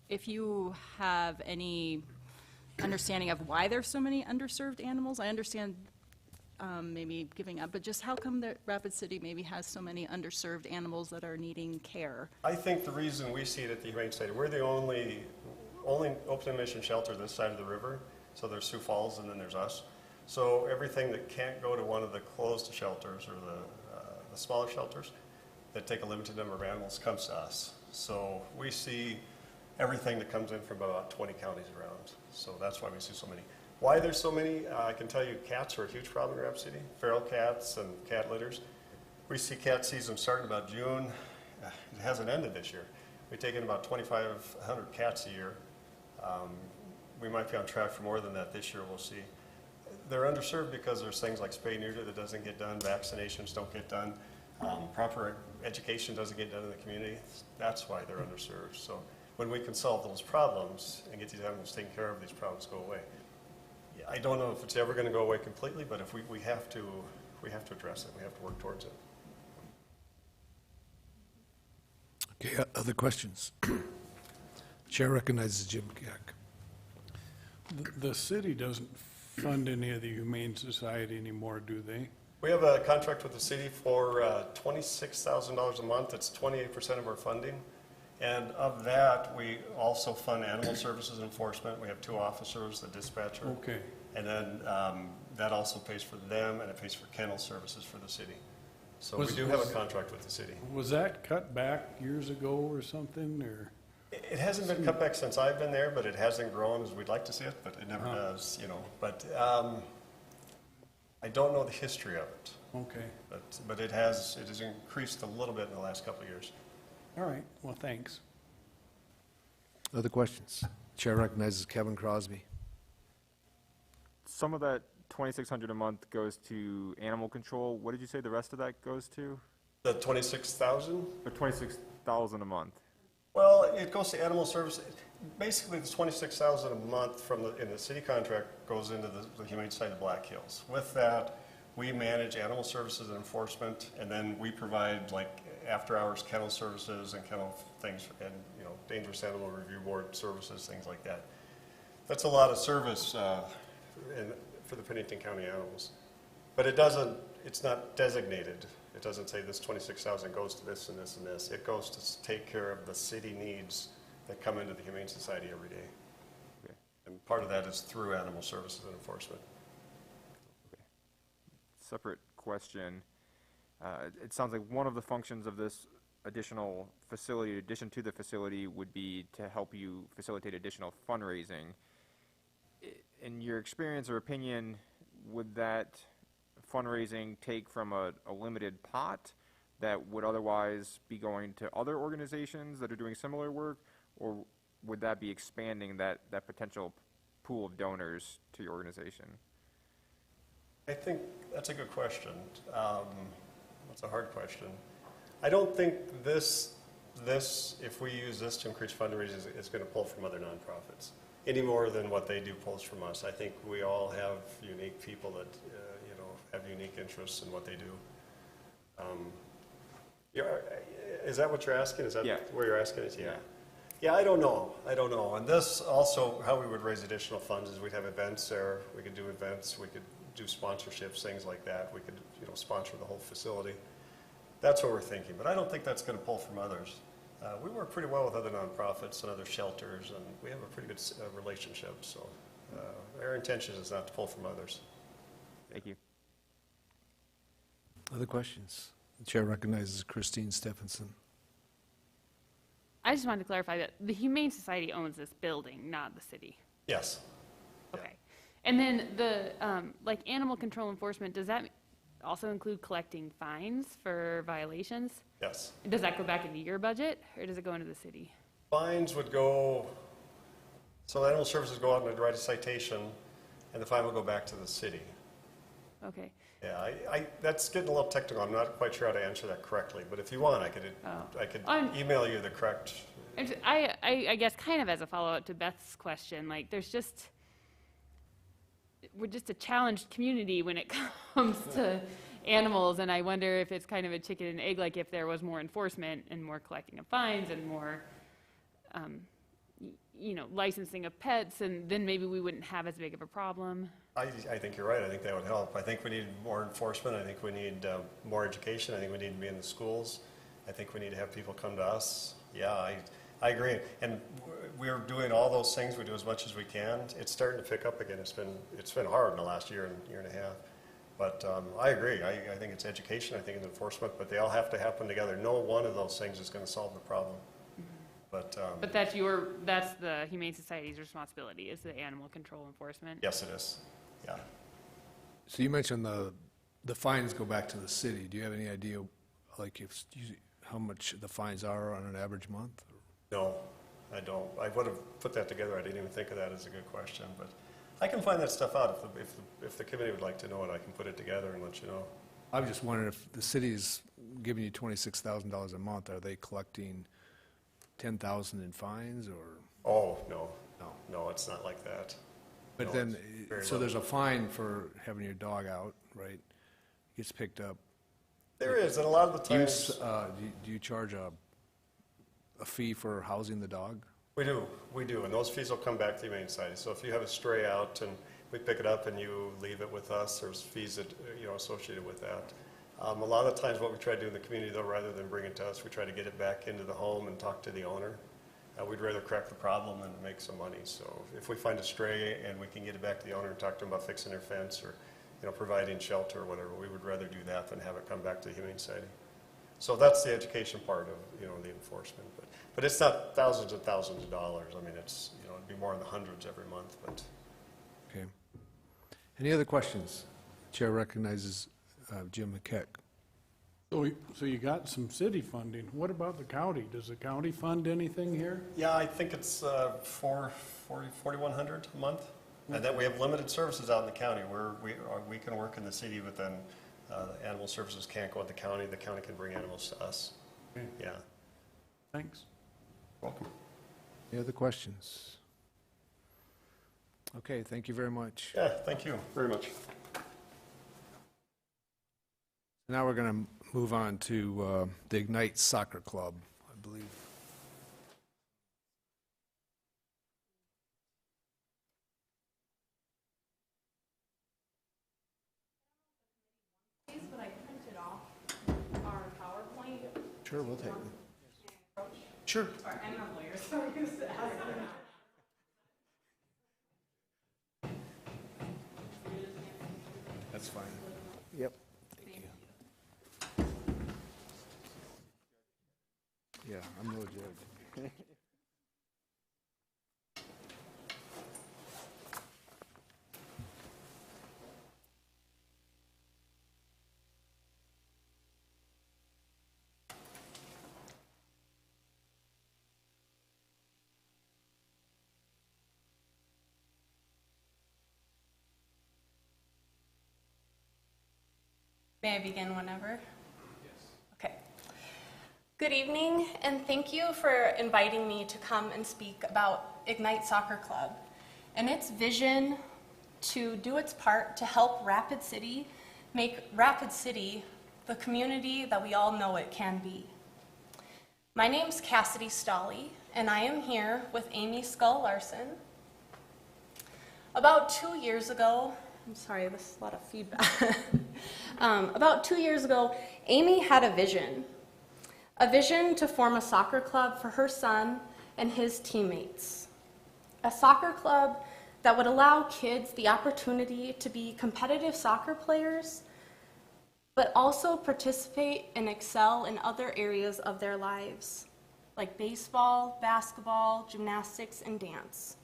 if you have any understanding of why there's so many underserved animals? I understand maybe giving up, but just how come that Rapid City maybe has so many underserved animals that are needing care? I think the reason we see it at the Humane Society, we're the only open admission shelter this side of the river. So there's Sioux Falls and then there's us. So everything that can't go to one of the closed shelters or the smaller shelters that take a limited number of animals comes to us. So we see everything that comes in from about 20 counties around. So that's why we see so many. Why there's so many, I can tell you cats are a huge problem in Rapid City. Feral cats and cat litters. We see cat season starting about June. It hasn't ended this year. We take in about 2,500 cats a year. We might be on track for more than that this year, we'll see. They're underserved because there's things like spay neuter that doesn't get done, vaccinations don't get done, proper education doesn't get done in the community. That's why they're underserved. So when we can solve those problems and get these animals taken care of, these problems go away. I don't know if it's ever going to go away completely, but if we have to address it. We have to work towards it. Okay, other questions? Chair recognizes Jim Keck. The city doesn't fund any of the Humane Society anymore, do they? We have a contract with the city for $26,000 a month. It's 28% of our funding. And of that, we also fund animal services enforcement. We have 2 officers, the dispatcher. Okay. And then that also pays for them, and it pays for kennel services for the city. So we do have a contract with the city. Was that cut back years ago or something, or? It hasn't been cut back since I've been there, but it hasn't grown as we'd like to see it, but it never does, you know. But I don't know the history of it. Okay. But it has increased a little bit in the last couple of years. All right, well, thanks. Other questions? Chair recognizes Kevin Crosby. Some of that 2,600 a month goes to animal control. What did you say the rest of that goes to? The 26,000? Or 26,000 a month. Well, it goes to animal services. Basically, the 26,000 a month in the city contract goes into the Humane Society of Black Hills. With that, we manage animal services and enforcement, and then we provide like after-hours kennel services and kennel things, and dangerous animal review board services, things like that. That's a lot of service for the Pennington County animals, but it's not designated. It doesn't say this 26,000 goes to this and this and this. It goes to take care of the city needs that come into the Humane Society every day. Okay. And part of that is through animal services and enforcement. Okay. Separate question. It sounds like one of the functions of this additional facility, in addition to the facility, would be to help you facilitate additional fundraising. In your experience or opinion, would that fundraising take from a limited pot that would otherwise be going to other organizations that are doing similar work, or would that be expanding that potential pool of donors to your organization? I think that's a good question. That's a hard question. I don't think this, if we use this to increase fundraising, is going to pull from other nonprofits any more than what they do pulls from us. I think we all have unique people that have unique interests in what they do. Is that what you're asking? Is that where you're asking it? Yeah, I don't know. And this also, how we would raise additional funds is we'd have events there. We could do events. We could do sponsorships, things like that. We could, sponsor the whole facility. That's what we're thinking. But I don't think that's going to pull from others. We work pretty well with other nonprofits and other shelters, and we have a pretty good relationship. So our intention is not to pull from others. Thank you. Other questions? The chair recognizes Christine Stephenson. I just wanted to clarify that the Humane Society owns this building, not the city. Yes. Okay. And then the, animal control enforcement, does that also include collecting fines for violations? Yes. Does that go back into your budget, or does it go into the city? Fines would go, so animal services go out and write a citation, and the fine will go back to the city. Okay. Yeah, that's getting a little technical. I'm not quite sure how to answer that correctly, but if you want, I could email you the correct. I guess kind of as a follow-up to Beth's question, we're just a challenged community when it comes to animals, and I wonder if it's kind of a chicken and egg, like if there was more enforcement and more collecting of fines and more licensing of pets, and then maybe we wouldn't have as big of a problem. I think you're right. I think that would help. I think we need more enforcement. I think we need more education. I think we need to be in the schools. I think we need to have people come to us. Yeah, I agree. And we're doing all those things. We do as much as we can. It's starting to pick up again. It's been hard in the last year and a half. But I agree. I think it's education. I think it's enforcement. But they all have to happen together. No one of those things is going to solve the problem. But that's the Humane Society's responsibility, is the animal control enforcement. yes, it is. Yeah. So you mentioned the fines go back to the city. Do you have any idea, like, how much the fines are on an average month? No, I don't. I would have put that together. I didn't even think of that as a good question. But I can find that stuff out. If the committee would like to know it, I can put it together and let you know. I was just wondering if the city's giving you $26,000 a month, are they collecting $10,000 in fines, or? Oh, no, it's not like that. But No, then, it's very so there's a fine for having your dog out, right? Gets picked up. There is, and a lot of the Do you, times do you charge a fee for housing the dog? we do, and those fees will come back to the Humane Society. So if you have a stray out and we pick it up and you leave it with us, there's fees that associated with that. A lot of times, what we try to do in the community, though, rather than bring it to us, we try to get it back into the home and talk to the owner. We'd rather crack the problem than make some money. So if we find a stray and we can get it back to the owner and talk to them about fixing their fence or providing shelter or whatever, we would rather do that than have it come back to the Humane Society. So that's the education part of the enforcement. But it's not thousands and thousands of dollars. I mean, it's it'd be more in the hundreds every month. But Okay. Any other questions? Chair recognizes Jim McKeck. So you got some city funding. What about the county? Does the county fund anything here? yeah, I think it's $4,100 a month, and then we have limited services out in the county where we can work in the city, but then the animal services can't go to the county. The county can bring animals to us. Okay. Yeah. Thanks. Welcome. Any other questions? Okay, thank you very much. Yeah, thank you very much. Now we're going to move on to the Ignite Soccer Club, I believe. But I printed off our PowerPoint. Sure, we'll take it. Sure. Sorry, I'm not a lawyer, so I'm used to asking. That's fine. Yep. Thank you. Yeah, I'm no judge. May I begin whenever? Yes. Okay. Good evening, and thank you for inviting me to come and speak about Ignite Soccer Club and its vision to do its part to help Rapid City make Rapid City the community that we all know it can be. My name's Cassidy Stolley, and I am here with Amy Scull-Larson. About 2 years ago, I'm sorry, this is a lot of feedback. About 2 years ago, Amy had a vision to form a soccer club for her son and his teammates. A soccer club that would allow kids the opportunity to be competitive soccer players, but also participate and excel in other areas of their lives, like baseball, basketball, gymnastics, and dance.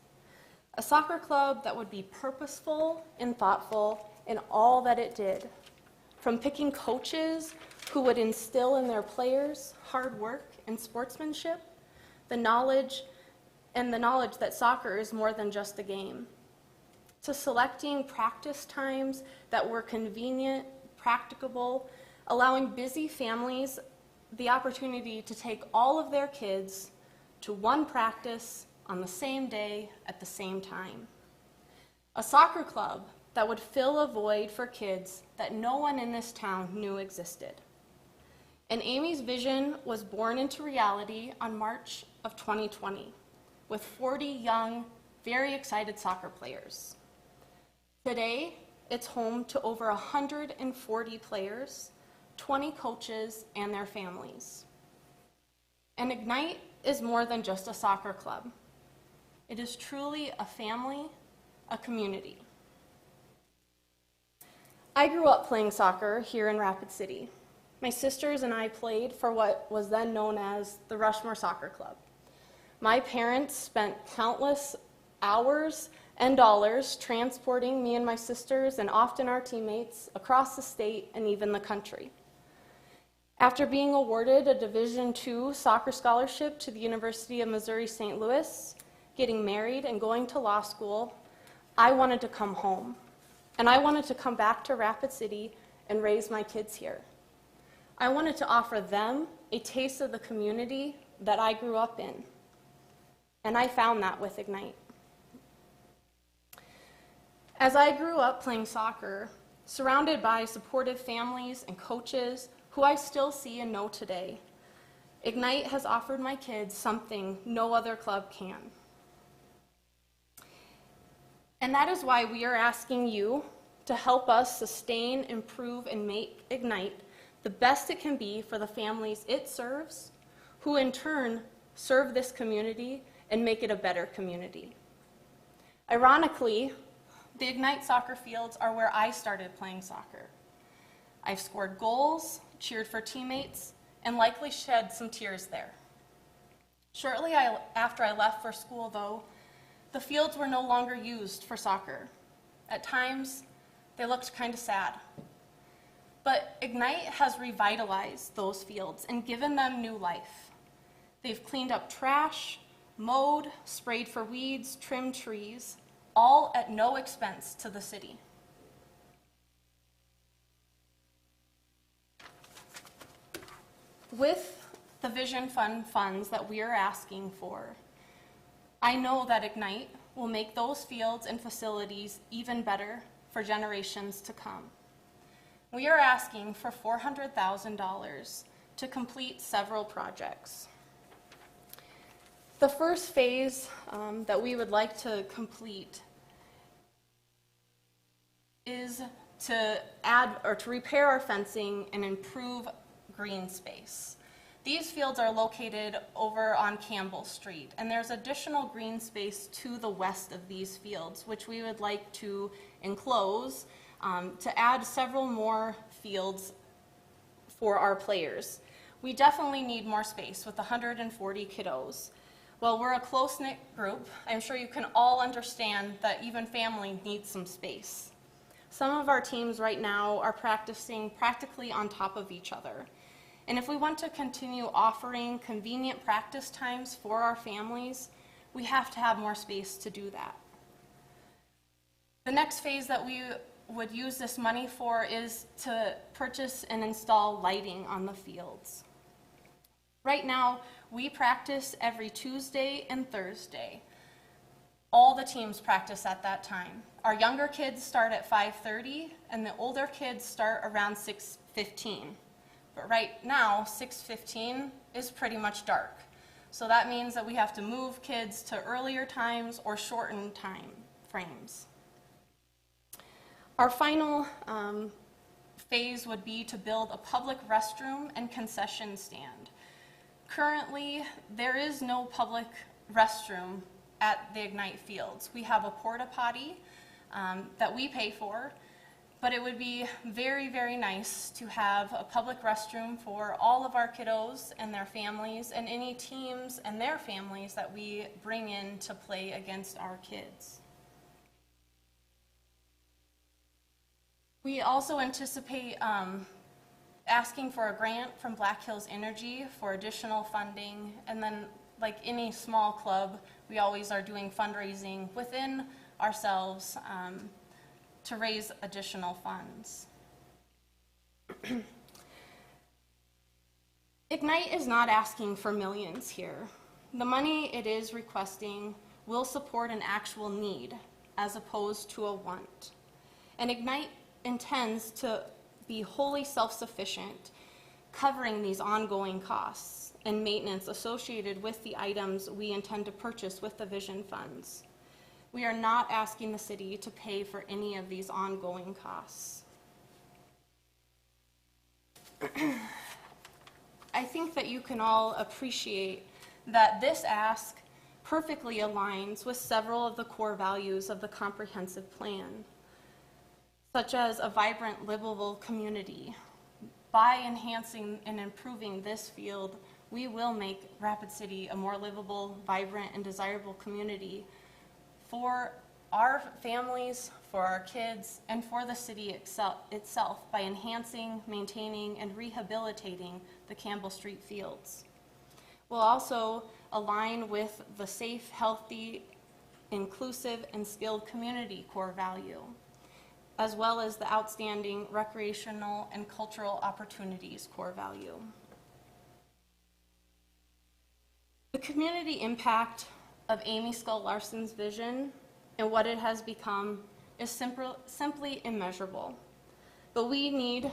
A soccer club that would be purposeful and thoughtful in all that it did, from picking coaches who would instill in their players hard work and sportsmanship, the knowledge that soccer is more than just a game, to selecting practice times that were convenient, practicable, allowing busy families the opportunity to take all of their kids to one practice on the same day at the same time. A soccer club that would fill a void for kids that no one in this town knew existed. And Amy's vision was born into reality on March of 2020, with 40 young, very excited soccer players. Today, it's home to over 140 players, 20 coaches, and their families. And Ignite is more than just a soccer club. It is truly a family, a community. I grew up playing soccer here in Rapid City. My sisters and I played for what was then known as the Rushmore Soccer Club. My parents spent countless hours and dollars transporting me and my sisters, and often our teammates, across the state and even the country. After being awarded a Division II soccer scholarship to the University of Missouri St. Louis, getting married and going to law school, I wanted to come home. And I wanted to come back to Rapid City and raise my kids here. I wanted to offer them a taste of the community that I grew up in. And I found that with Ignite. As I grew up playing soccer, surrounded by supportive families and coaches who I still see and know today, Ignite has offered my kids something no other club can. And that is why we are asking you to help us sustain, improve, and make Ignite the best it can be for the families it serves, who in turn serve this community and make it a better community. Ironically, the Ignite soccer fields are where I started playing soccer. I've scored goals, cheered for teammates, and likely shed some tears there. Shortly after I left for school, though, the fields were no longer used for soccer. At times, they looked kind of sad. But Ignite has revitalized those fields and given them new life. They've cleaned up trash, mowed, sprayed for weeds, trimmed trees, all at no expense to the city. With the Vision Fund funds that we are asking for, I know that Ignite will make those fields and facilities even better for generations to come. We are asking for $400,000 to complete several projects. The first phase that we would like to complete is to add or to repair our fencing and improve green space. These fields are located over on Campbell Street, and there's additional green space to the west of these fields, which we would like to enclose to add several more fields for our players. We definitely need more space with 140 kiddos. While we're a close-knit group, I'm sure you can all understand that even family needs some space. Some of our teams right now are practicing practically on top of each other. And if we want to continue offering convenient practice times for our families, we have to have more space to do that. The next phase that we would use this money for is to purchase and install lighting on the fields. Right now, we practice every Tuesday and Thursday. All the teams practice at that time. Our younger kids start at 5:30, and the older kids start around 6:15. But right now, 6:15 is pretty much dark. So that means that we have to move kids to earlier times or shorten time frames. Our final phase would be to build a public restroom and concession stand. Currently, there is no public restroom at the Ignite fields. We have a porta potty that we pay for, but it would be very, very nice to have a public restroom for all of our kiddos and their families and any teams and their families that we bring in to play against our kids. We also anticipate asking for a grant from Black Hills Energy for additional funding, and then like any small club, we always are doing fundraising within ourselves to raise additional funds. Ignite is not asking for millions here. The money it is requesting will support an actual need as opposed to a want. And Ignite intends to be wholly self-sufficient, covering these ongoing costs. and maintenance associated with the items we intend to purchase with the Vision funds. We are not asking the city to pay for any of these ongoing costs. I think that you can all appreciate that this ask perfectly aligns with several of the core values of the comprehensive plan, such as a vibrant, livable community. By enhancing and improving this field, we will make Rapid City a more livable, vibrant, and desirable community for our families, for our kids, and for the city itself by enhancing, maintaining, and rehabilitating the Campbell Street fields. We'll also align with the safe, healthy, inclusive, and skilled community core value, as well as the outstanding recreational and cultural opportunities core value. The community impact of Amy Skull Larson's vision and what it has become is simply immeasurable. But we need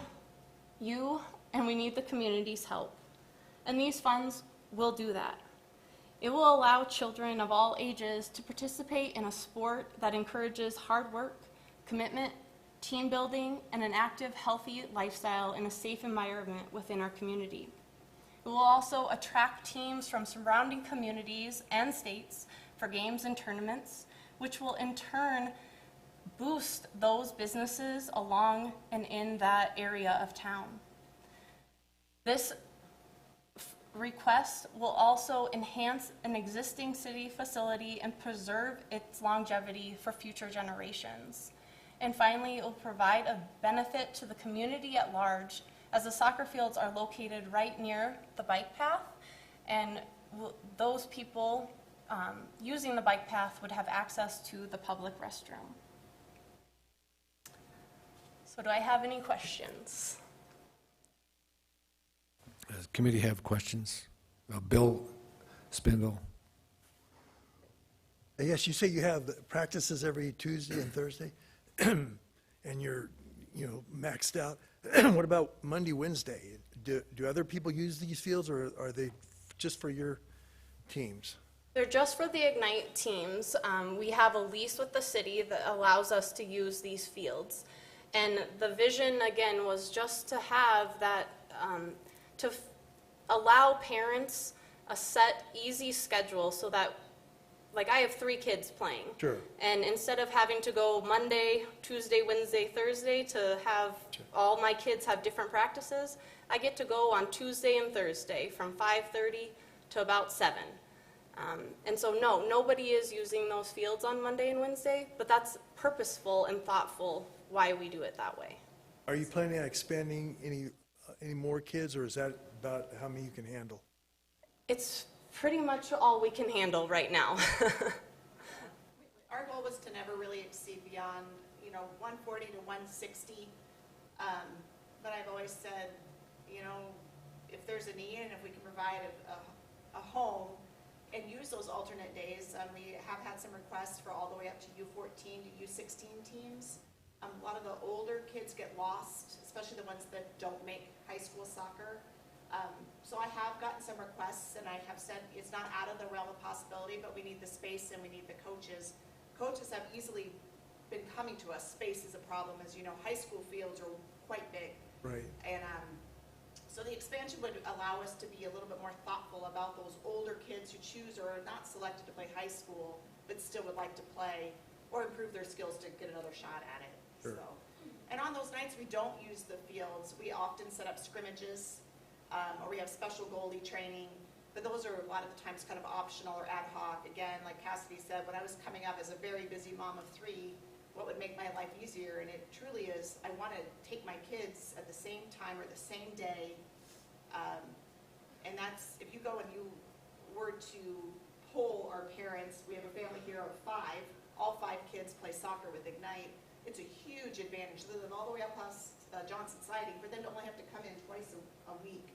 you and we need the community's help. And these funds will do that. It will allow children of all ages to participate in a sport that encourages hard work, commitment, team building, and an active, healthy lifestyle in a safe environment within our community. It will also attract teams from surrounding communities and states for games and tournaments, which will in turn boost those businesses along and in that area of town. This request will also enhance an existing city facility and preserve its longevity for future generations. And finally, it will provide a benefit to the community at large, as the soccer fields are located right near the bike path, and those people using the bike path would have access to the public restroom. So do I have any questions? Does the committee have questions? Bill Spindle. Yes, you say you have practices every Tuesday and Thursday, and you're, maxed out. What about Monday, Wednesday? Do other people use these fields, or are they just for your teams? They're just for the Ignite teams. We have a lease with the city that allows us to use these fields. And the vision, again, was just to have that, allow parents a set, easy schedule so that, like, I have 3 kids playing. Sure. And instead of having to go Monday, Tuesday, Wednesday, Thursday to have all my kids have different practices, I get to go on Tuesday and Thursday from 5:30 to about 7. And so no, nobody is using those fields on Monday and Wednesday, but that's purposeful and thoughtful why we do it that way. Are you planning on expanding any more kids, or is that about how many you can handle? It's pretty much all we can handle right now. Our goal was to never really exceed beyond, 140 to 160. But I've always said, if there's a need and if we can provide a home and use those alternate days, we have had some requests for all the way up to U14 to U16 teams. A lot of the older kids get lost, especially the ones that don't make high school soccer. So I have gotten some requests, and I have said it's not out of the realm of possibility, but we need the space and we need the coaches. Coaches have easily been coming to us. Space is a problem. As you know, high school fields are quite big. Right. And so the expansion would allow us to be a little bit more thoughtful about those older kids who choose or are not selected to play high school, but still would like to play or improve their skills to get another shot at it. Sure. So, and on those nights we don't use the fields. We often set up scrimmages, or we have special goalie training, but those are a lot of the times kind of optional or ad hoc. Again, like Cassidy said, when I was coming up as a very busy mom of 3, what would make my life easier, and it truly is, I want to take my kids at the same time or the same day, and that's, if you go and you were to poll our parents, we have a family here of 5, all 5 kids play soccer with Ignite. It's a huge advantage. They live all the way up past Johnson Siding. For them to only have to come in twice a week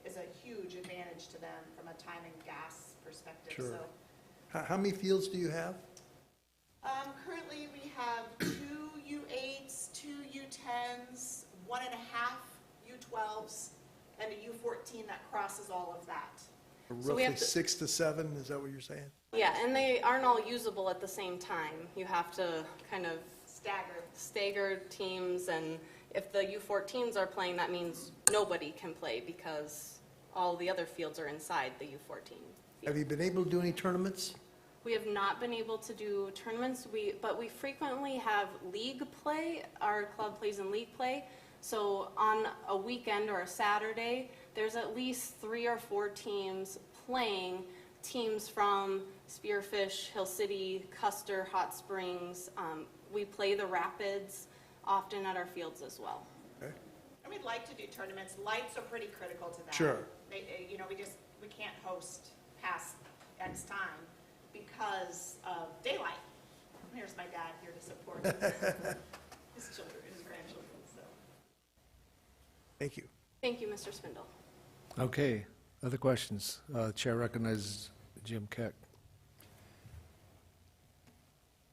is a huge advantage to them from a time and gas perspective. Sure. So, How many fields do you have? currently we have 2 U8s, 2 U10s, 1.5 U12s, and a U14 that crosses all of that. So we Roughly have to- 6 to 7, is that what you're saying? Yeah, and they aren't all usable at the same time. You have to kind of stagger teams, and if the U14s are playing, that means nobody can play because all the other fields are inside the U14. Have you been able to do any tournaments? We have not been able to do tournaments, but we frequently have league play. Our club plays in league play. So on a weekend or a Saturday, there's at least 3 or 4 teams playing, teams from Spearfish, Hill City, Custer, Hot Springs. We play the Rapids often at our fields as well. Okay. And we'd like to do tournaments. Lights are pretty critical to that. Sure. You know, we can't host past X time because of daylight. Here's my dad here to support his children, his grandchildren, so. Thank you. Thank you, Mr. Spindle. Okay, other questions? Chair recognizes Jim Keck.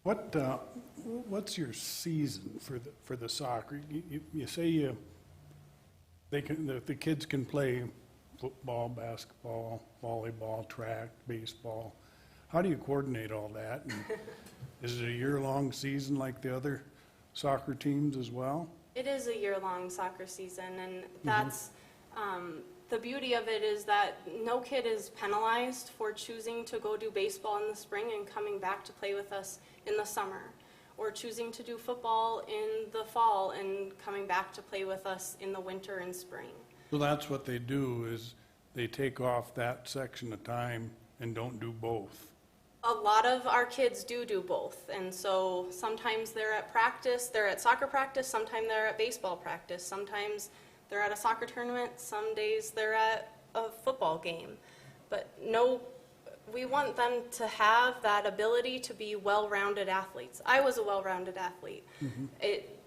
What's your season for the soccer? You say the kids can play football, basketball, volleyball, track, baseball. How do you coordinate all that? And is it a year-long season like the other soccer teams as well? It is a year-long soccer season, and that's the beauty of it is that no kid is penalized for choosing to go do baseball in the spring and coming back to play with us in the summer, or choosing to do football in the fall and coming back to play with us in the winter and spring. So that's what they do, is they take off that section of time and don't do both. A lot of our kids do both, and so sometimes they're at practice, they're at soccer practice, sometimes they're at baseball practice, sometimes they're at a soccer tournament, some days they're at a football game. But no, we want them to have that ability to be well-rounded athletes. I was a well-rounded athlete. It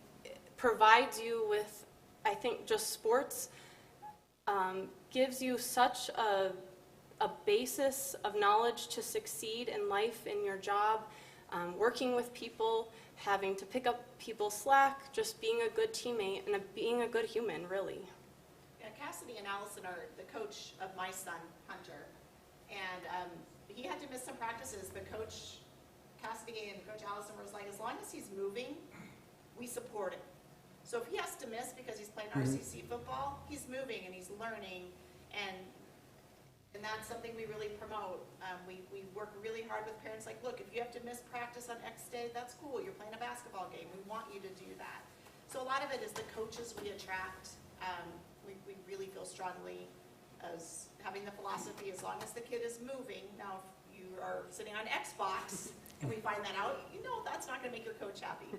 provides you with, I think, just sports gives you such a basis of knowledge to succeed in life, in your job, working with people, having to pick up people's slack, just being a good teammate and being a good human, really. Yeah, Cassidy and Allison are the coach of my son, Hunter, and he had to miss some practices. The coach, Cassidy and Coach Allison was like, as long as he's moving, we support him. So if he has to miss because he's playing RCC football, he's moving and he's learning, and that's something we really promote. We work really hard with parents, like, look, if you have to miss practice on X day, that's cool. You're playing a basketball game. We want you to do that. So a lot of it is the coaches we attract. We really feel strongly as having the philosophy, as long as the kid is moving. Now, if you are sitting on Xbox and we find that out, you know that's not going to make your coach happy.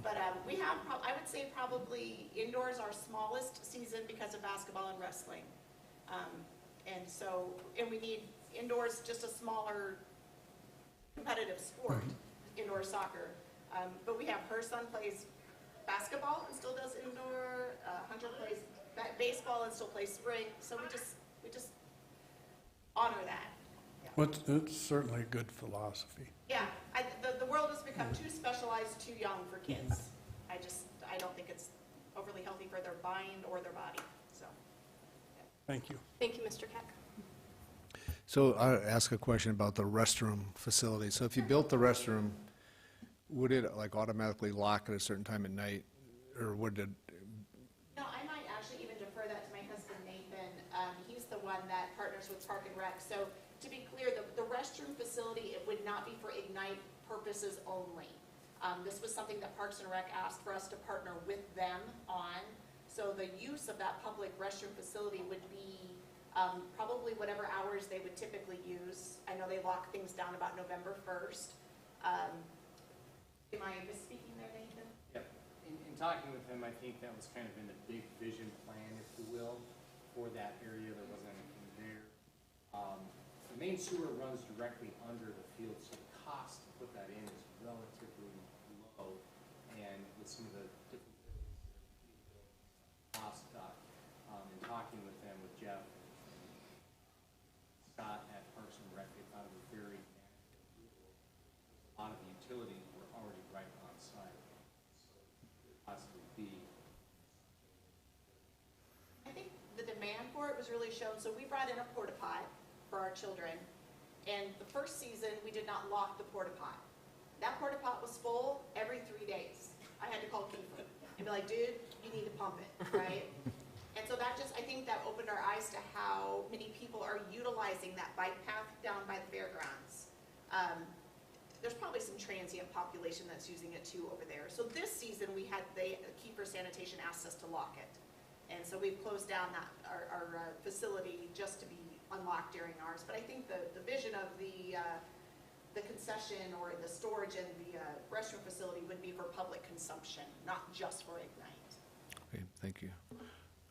But we have, I would say probably indoors our smallest season because of basketball and wrestling. And we need indoors just a smaller competitive sport, indoor soccer. But we have her son plays basketball and still does indoor. Hunter plays baseball and still plays spring. So we just honor that. Well, it's certainly a good philosophy. Yeah, the world has become too specialized, too young for kids. I don't think it's overly healthy for their mind or their body, so. Thank you. Thank you, Mr. Keck. So I ask a question about the restroom facility. So if you built the restroom, would it like automatically lock at a certain time at night, or would it? No, I might actually even defer that to my husband, Nathan. He's the one that partners with Park and Rec. So to be clear, the restroom facility, it would not be for Ignite purposes only. This was something that Parks and Rec asked for us to partner with them on. So the use of that public restroom facility would be probably whatever hours they would typically use. I know they lock things down about November 1st. Am I misspeaking there, Nathan? Yep. In talking with him, I think that was kind of in the big vision plan, if you will, for that area. There wasn't anything there. The main sewer runs directly under the field, so the cost to put that in is relatively low. And with some of the different cost, in talking with them, with Jeff, Scott at Parks and Rec, they thought it was very manageable. A lot of the utilities were already right on site, so it could possibly be. I think the demand for it was really shown, so we brought in a porta pot for our children, and the first season, we did not lock the porta pot. That porta pot was full every 3 days. I had to call Kiefer and be like, dude, you need to pump it, right? And so that just, I think that opened our eyes to how many people are utilizing that bike path down by the fairgrounds. There's probably some transient population that's using it too over there. So this season, we had, Kiefer Sanitation asked us to lock it. And so we've closed down our facility just to be unlocked during ours. But I think the vision of the concession or the storage and the restroom facility would be for public consumption, not just for Ignite. Okay, thank you.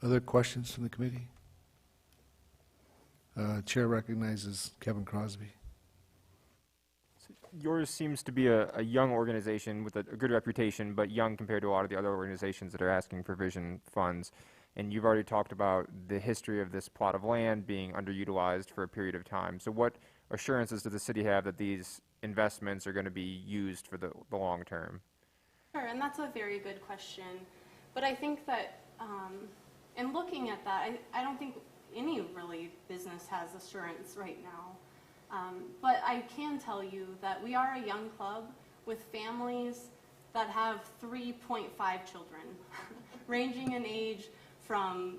Other questions from the committee? Chair recognizes Kevin Crosby. Yours seems to be a young organization with a good reputation, but young compared to a lot of the other organizations that are asking for vision funds. And you've already talked about the history of this plot of land being underutilized for a period of time. So what assurances does the city have that these investments are going to be used for the long term? Sure, and that's a very good question. But I think that in looking at that, I don't think any really business has assurance right now. But I can tell you that we are a young club with families that have 3.5 children, ranging in age from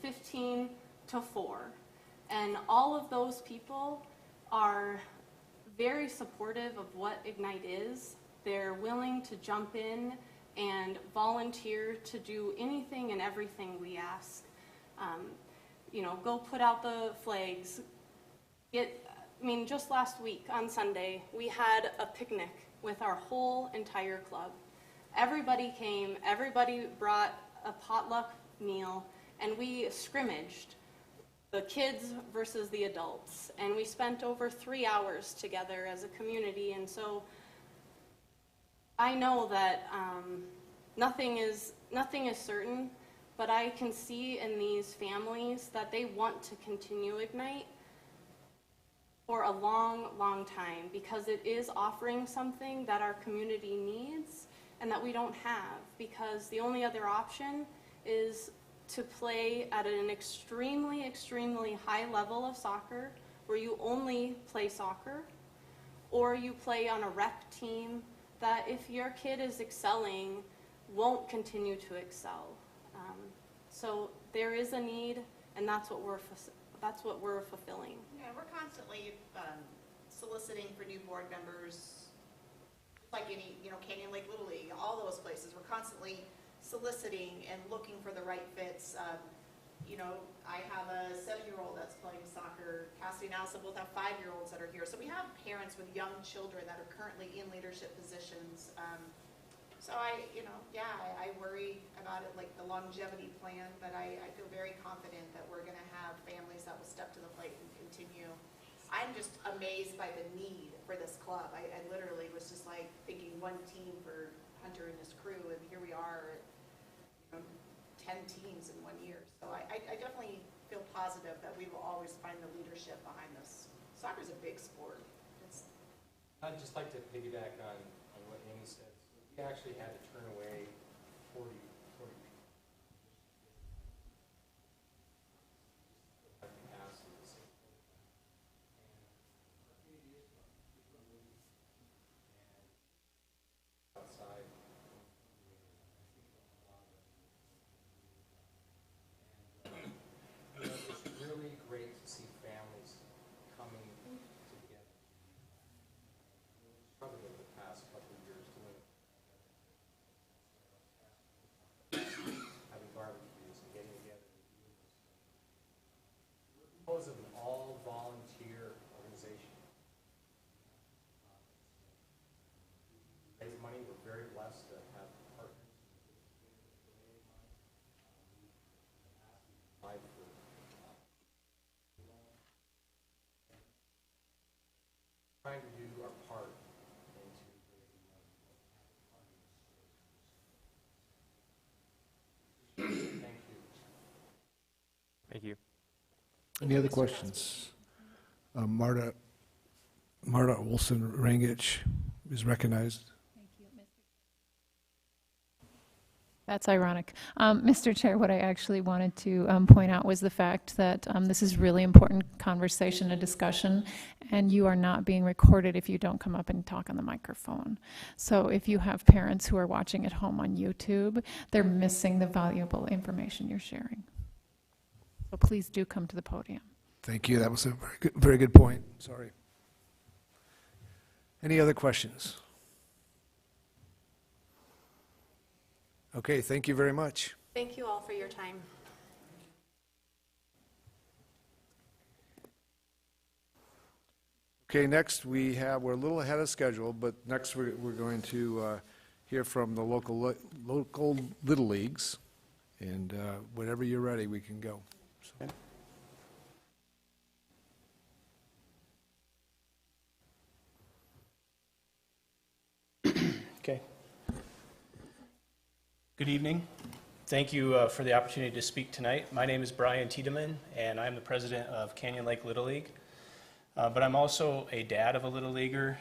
15 to 4. And all of those people are very supportive of what Ignite is. They're willing to jump in and volunteer to do anything and everything we ask. Go put out the flags. Just last week on Sunday, we had a picnic with our whole entire club. Everybody came, everybody brought a potluck meal, and we scrimmaged the kids versus the adults. And we spent over 3 hours together as a community. And so I know that nothing is certain, but I can see in these families that they want to continue Ignite for a long, long time, because it is offering something that our community needs and that we don't have, because the only other option is to play at an extremely, extremely high level of soccer where you only play soccer, or you play on a rec team that, if your kid is excelling, won't continue to excel. So there is a need, and that's what we're fulfilling. Yeah, we're constantly soliciting for new board members, like any, Canyon Lake Little League, all those places. We're constantly soliciting and looking for the right fits. I have a 7-year-old that's playing soccer. Cassidy and Allison both have 5-year-olds that are here. So we have parents with young children that are currently in leadership positions. So I worry about it, like the longevity plan, but I feel very confident that we're going to have families that will step to the plate and continue. I'm just amazed by the need for this club. I literally was just like thinking one team for Hunter and his crew, and here we are, 10 teams in 1 year. So I definitely feel positive that we will always find the leadership behind this. Soccer's a big sport. I'd just like to piggyback on what Amy said. We actually had to turn away 40 outside. It's really great to see families coming together. Struggled over the past couple of years doing it. Having barbecues and getting together and doing those things. We're composed of an all-volunteer organization. Raise money, we're very blessed to have partners. Trying to do our part into raising money. Thank you. Thank you. Any other questions? Marta Olson-Rangich is recognized. Thank you, Mr. That's ironic. Mr. Chair, what I actually wanted to point out was the fact that this is really important conversation and discussion, and you are not being recorded if you don't come up and talk on the microphone. So if you have parents who are watching at home on YouTube, they're missing the valuable information you're sharing. So please do come to the podium. Thank you. That was a very good point. Sorry. Any other questions? Okay, thank you very much. Thank you all for your time. Okay, next we're a little ahead of schedule, but next we're going to hear from the local Little Leagues, and whenever you're ready, we can go. So. Okay. Good evening. Thank you for the opportunity to speak tonight. My name is Brian Tiedemann, and I'm the president of Canyon Lake Little League. But I'm also a dad of a Little Leaguer.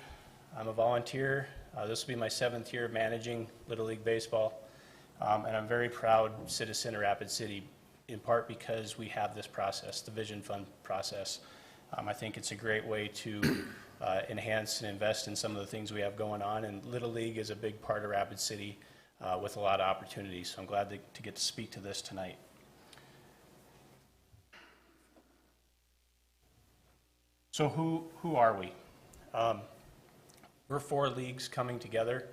I'm a volunteer. This will be my 7th year managing Little League baseball. And I'm a very proud citizen of Rapid City, in part because we have this process, the Vision Fund process. I think it's a great way to enhance and invest in some of the things we have going on, and Little League is a big part of Rapid City with a lot of opportunities, so I'm glad to get to speak to this tonight. So who are we? We're 4 leagues coming together,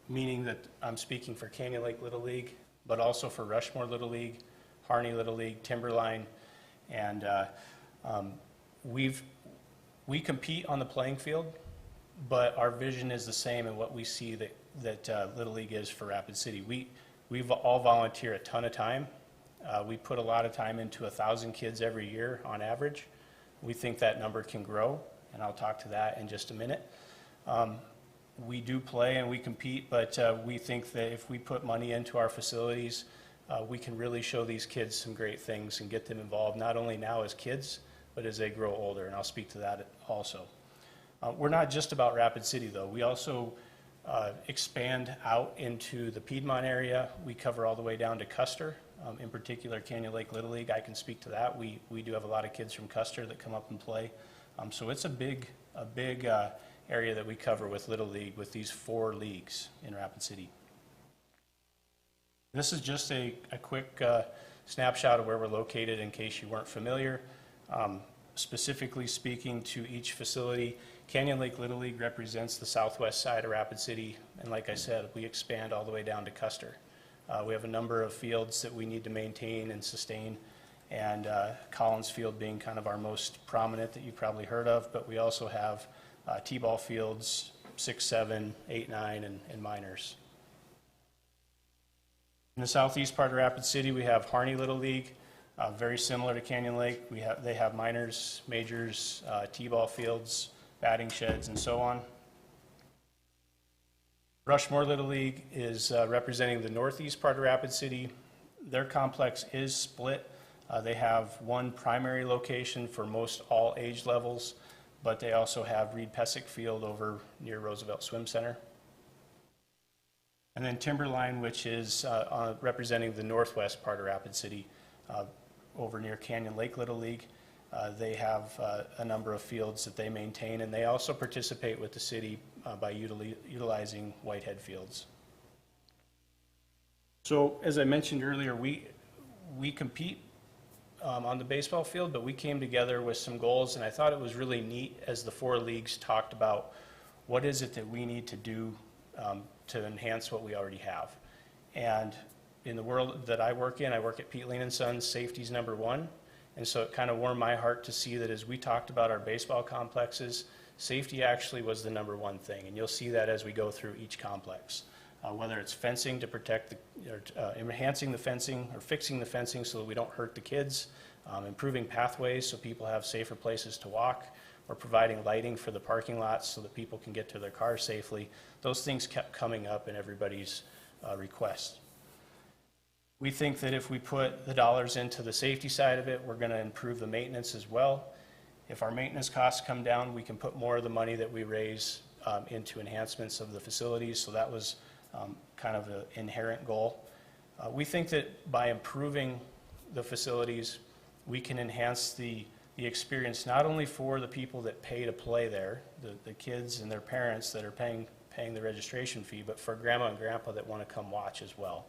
meaning that I'm speaking for Canyon Lake Little League, but also for Rushmore Little League, Harney Little League, Timberline, and we compete on the playing field, but our vision is the same in what we see that Little League is for Rapid City. We all volunteer a ton of time. We put a lot of time into 1,000 kids every year on average. We think that number can grow, and I'll talk to that in just a minute. We do play and we compete, but we think that if we put money into our facilities, we can really show these kids some great things and get them involved, not only now as kids, but as they grow older, and I'll speak to that also. We're not just about Rapid City, though. We also expand out into the Piedmont area. We cover all the way down to Custer. In particular, Canyon Lake Little League, I can speak to that. We do have a lot of kids from Custer that come up and play. So it's a big area that we cover with Little League, with these 4 leagues in Rapid City. This is just a quick snapshot of where we're located in case you weren't familiar. Specifically speaking to each facility, Canyon Lake Little League represents the southwest side of Rapid City, and like I said, we expand all the way down to Custer. We have a number of fields that we need to maintain and sustain, and Collins Field being kind of our most prominent that you've probably heard of, but we also have T-ball fields, 6, 7, 8, 9, and minors. In the southeast part of Rapid City, we have Harney Little League, very similar to Canyon Lake. They have minors, majors, T-ball fields, batting sheds, and so on. Rushmore Little League is representing the northeast part of Rapid City. Their complex is split. They have one primary location for most all age levels, but they also have Reed Pesic Field over near Roosevelt Swim Center. And then Timberline, which is representing the northwest part of Rapid City, over near Canyon Lake Little League. They have a number of fields that they maintain, and they also participate with the city by utilizing Whitehead fields. So as I mentioned earlier, we compete on the baseball field, but we came together with some goals, and I thought it was really neat as the 4 leagues talked about what is it that we need to do to enhance what we already have. And in the world that I work in, I work at Peatling & Sons, safety's number 1. And so it kind of warmed my heart to see that as we talked about our baseball complexes, safety actually was the number 1 thing. And you'll see that as we go through each complex. Whether it's fencing to protect, enhancing the fencing or fixing the fencing so that we don't hurt the kids, improving pathways so people have safer places to walk, or providing lighting for the parking lots so that people can get to their cars safely. Those things kept coming up in everybody's requests. We think that if we put the dollars into the safety side of it, we're going to improve the maintenance as well. If our maintenance costs come down, we can put more of the money that we raise into enhancements of the facilities. So that was kind of an inherent goal. We think that by improving the facilities, we can enhance the experience not only for the people that pay to play there, the kids and their parents that are paying the registration fee, but for grandma and grandpa that want to come watch as well.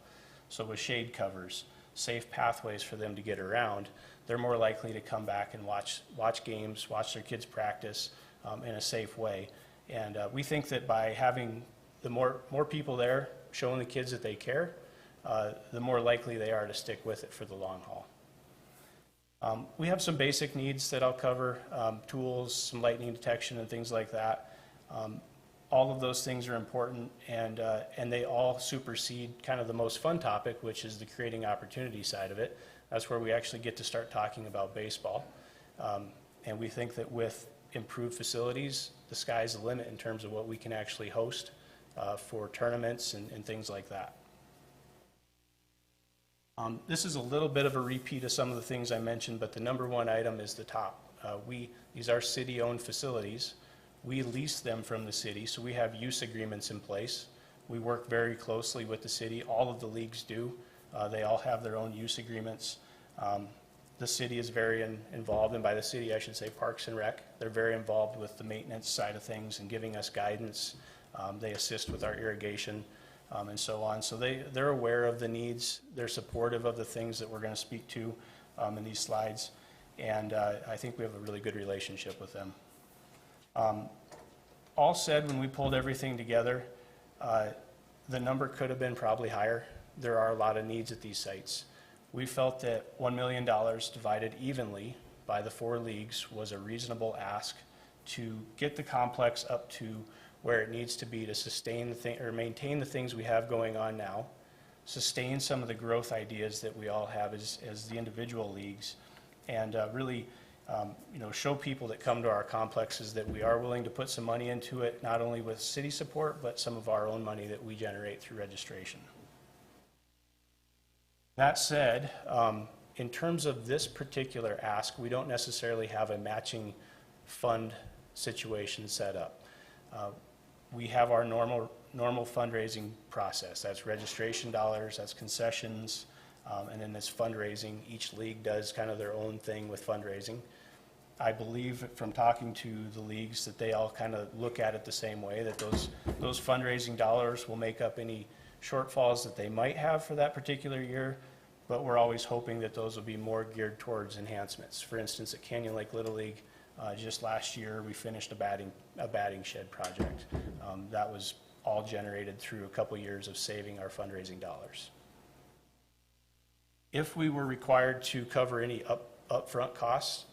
So with shade covers, safe pathways for them to get around, they're more likely to come back and watch games, watch their kids practice in a safe way. And we think that by having the more people there showing the kids that they care, the more likely they are to stick with it for the long haul. We have some basic needs that I'll cover, tools, some lightning detection and things like that. All of those things are important, and they all supersede kind of the most fun topic, which is the creating opportunity side of it. That's where we actually get to start talking about baseball. And we think that with improved facilities, the sky's the limit in terms of what we can actually host for tournaments and things like that. This is a little bit of a repeat of some of the things I mentioned, but the number one item is the top. These are city-owned facilities. We lease them from the city, so we have use agreements in place. We work very closely with the city. All of the leagues do. They all have their own use agreements. The city is very involved, and by the city I should say Parks and Rec. They're very involved with the maintenance side of things and giving us guidance. They assist with our irrigation. And so on. So they're aware of the needs. They're supportive of the things that we're going to speak to in these slides. And I think we have a really good relationship with them. All said, when we pulled everything together, the number could have been probably higher. There are a lot of needs at these sites. We felt that $1 million divided evenly by the 4 leagues was a reasonable ask to get the complex up to where it needs to be to sustain the thing or maintain the things we have going on now, sustain some of the growth ideas that we all have as the individual leagues, and really show people that come to our complexes that we are willing to put some money into it, not only with city support, but some of our own money that we generate through registration. That said, in terms of this particular ask, we don't necessarily have a matching fund situation set up. We have our normal fundraising process. That's registration dollars, that's concessions, and then this fundraising. Each league does kind of their own thing with fundraising. I believe from talking to the leagues that they all kind of look at it the same way, that those fundraising dollars will make up any shortfalls that they might have for that particular year, but we're always hoping that those will be more geared towards enhancements. For instance, at Canyon Lake Little League, just last year we finished a batting shed project. That was all generated through a couple years of saving our fundraising dollars. If we were required to cover any upfront costs,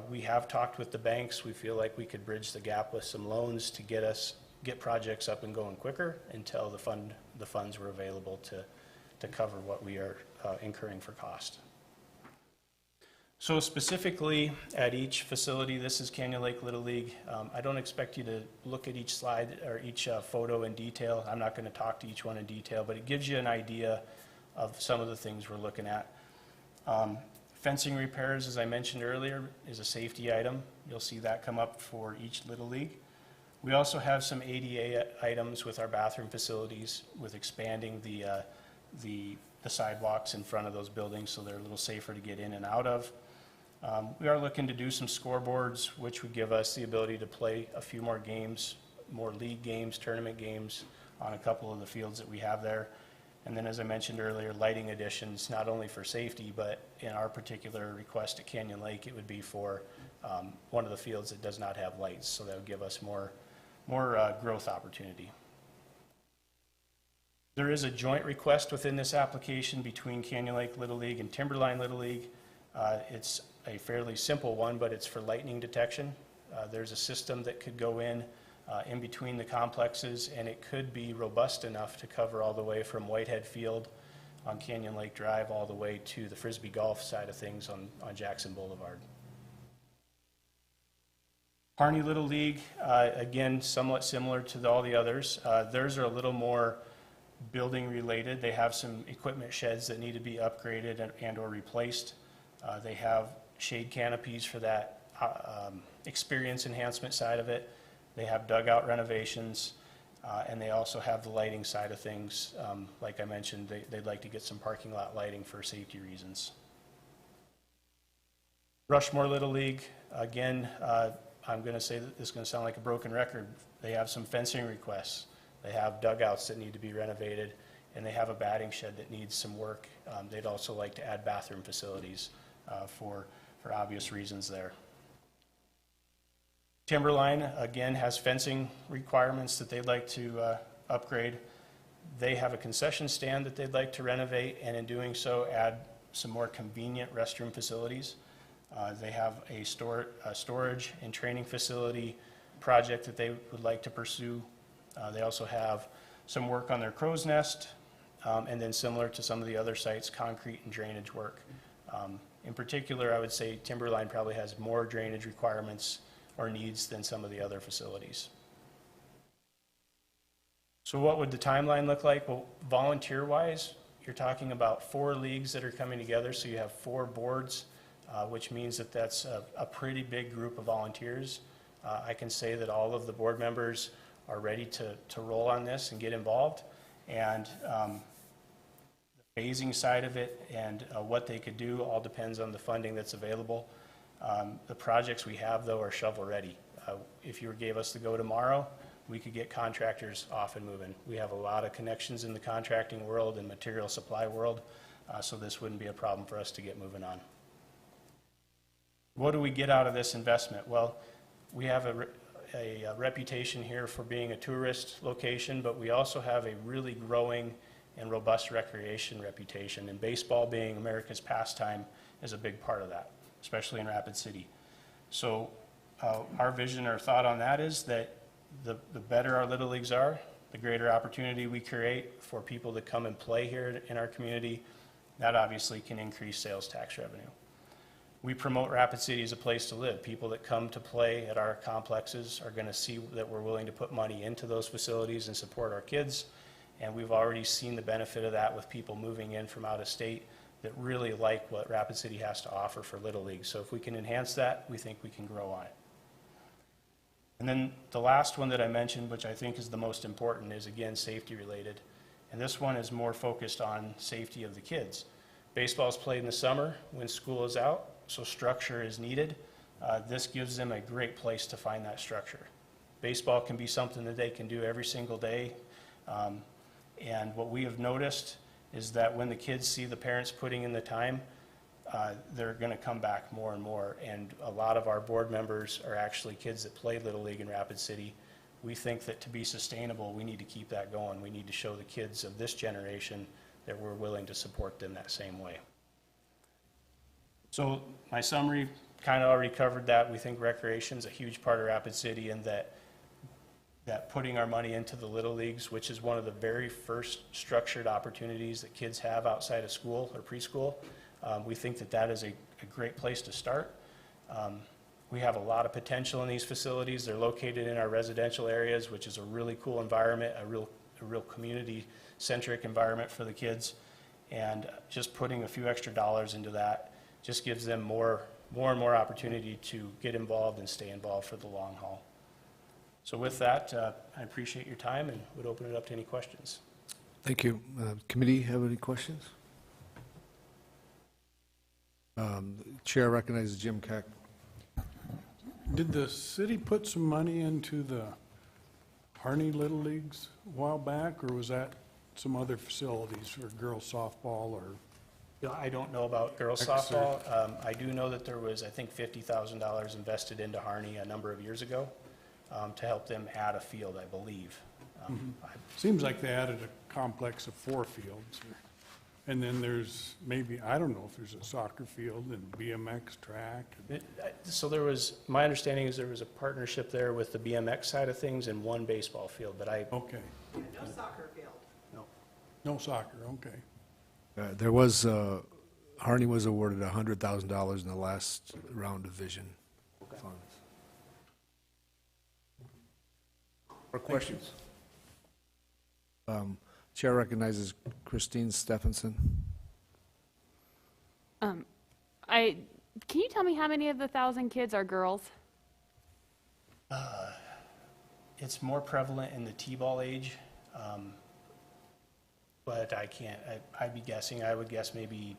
we have talked with the banks. We feel like we could bridge the gap with some loans to get projects up and going quicker until the funds were available to cover what we are incurring for cost. So specifically at each facility, this is Canyon Lake Little League. I don't expect you to look at each slide or each photo in detail. I'm not going to talk to each one in detail, but it gives you an idea of some of the things we're looking at. Fencing repairs, as I mentioned earlier, is a safety item. You'll see that come up for each Little League. We also have some ADA items with our bathroom facilities, with expanding the sidewalks in front of those buildings so they're a little safer to get in and out of. We are looking to do some scoreboards, which would give us the ability to play a few more games, more league games, tournament games on a couple of the fields that we have there. And then, as I mentioned earlier, lighting additions, not only for safety, but in our particular request at Canyon Lake, it would be for one of the fields that does not have lights, so that would give us more growth opportunity. There is a joint request within this application between Canyon Lake Little League and Timberline Little League. It's a fairly simple one, but it's for lightning detection. There's a system that could go in between the complexes, and it could be robust enough to cover all the way from Whitehead Field on Canyon Lake Drive all the way to the Frisbee Golf side of things on Jackson Boulevard. Harney Little League, again, somewhat similar to all the others. Theirs are a little more building related. They have some equipment sheds that need to be upgraded and or replaced. They have shade canopies for that experience enhancement side of it. They have dugout renovations. And they also have the lighting side of things. Like I mentioned, they'd like to get some parking lot lighting for safety reasons. Rushmore Little League, again, I'm going to say that this is going to sound like a broken record. They have some fencing requests. They have dugouts that need to be renovated, and they have a batting shed that needs some work. They'd also like to add bathroom facilities for obvious reasons there. Timberline, again, has fencing requirements that they'd like to upgrade. They have a concession stand that they'd like to renovate, and in doing so, add some more convenient restroom facilities. They have a storage and training facility project that they would like to pursue. They also have some work on their crow's nest, and then similar to some of the other sites, concrete and drainage work. In particular, I would say Timberline probably has more drainage requirements or needs than some of the other facilities. So what would the timeline look like? Well, volunteer-wise, you're talking about 4 leagues that are coming together, so you have 4 boards, which means that that's a pretty big group of volunteers. I can say that all of the board members are ready to roll on this and get involved, and the phasing side of it and what they could do all depends on the funding that's available. The projects we have, though, are shovel-ready. If you gave us the go tomorrow, we could get contractors off and moving. We have a lot of connections in the contracting world and material supply world, so this wouldn't be a problem for us to get moving on. What do we get out of this investment? Well, we have a reputation here for being a tourist location, but we also have a really growing and robust recreation reputation, and baseball being America's pastime is a big part of that, especially in Rapid City. So our vision or thought on that is that the better our Little Leagues are, the greater opportunity we create for people to come and play here in our community. That obviously can increase sales tax revenue. We promote Rapid City as a place to live. People that come to play at our complexes are going to see that we're willing to put money into those facilities and support our kids. And we've already seen the benefit of that with people moving in from out of state that really like what Rapid City has to offer for Little League. So if we can enhance that, we think we can grow on it. And then the last one that I mentioned, which I think is the most important, is again safety related. And this one is more focused on safety of the kids. Baseball is played in the summer when school is out, so structure is needed. This gives them a great place to find that structure. Baseball can be something that they can do every single day. And what we have noticed is that when the kids see the parents putting in the time, they're going to come back more and more. And a lot of our board members are actually kids that play Little League in Rapid City. We think that to be sustainable, we need to keep that going. We need to show the kids of this generation that we're willing to support them that same way. So my summary kind of already covered that. We think recreation is a huge part of Rapid City, and that putting our money into the Little Leagues, which is one of the very first structured opportunities that kids have outside of school or preschool, we think that that is a great place to start. We have a lot of potential in these facilities. They're located in our residential areas, which is a really cool environment, a real community-centric environment for the kids. And just putting a few extra dollars into that just gives them more and more opportunity to get involved and stay involved for the long haul. So with that, I appreciate your time and would open it up to any questions. Thank you. Committee, have any questions? Chair recognizes Jim Keck. Did the city put some money into the Harney Little Leagues a while back, or was that some other facilities for girls softball or? I don't know about girls softball. I do know that there was, I think, $50,000 invested into Harney a number of years ago to help them add a field, I believe. Seems like they added a complex of 4 fields. And then there's maybe, I don't know if there's a soccer field and BMX track. So there was, my understanding is there was a partnership there with the BMX side of things and 1 baseball field, but I. Okay. Yeah, no soccer field. No. No soccer, okay. There was, Harney was awarded $100,000 in the last round of vision funds. More questions? Chair recognizes Christine Stephenson. Can you tell me how many of the 1,000 kids are girls? It's more prevalent in the T-ball age, but I can't, I'd be guessing, I would guess maybe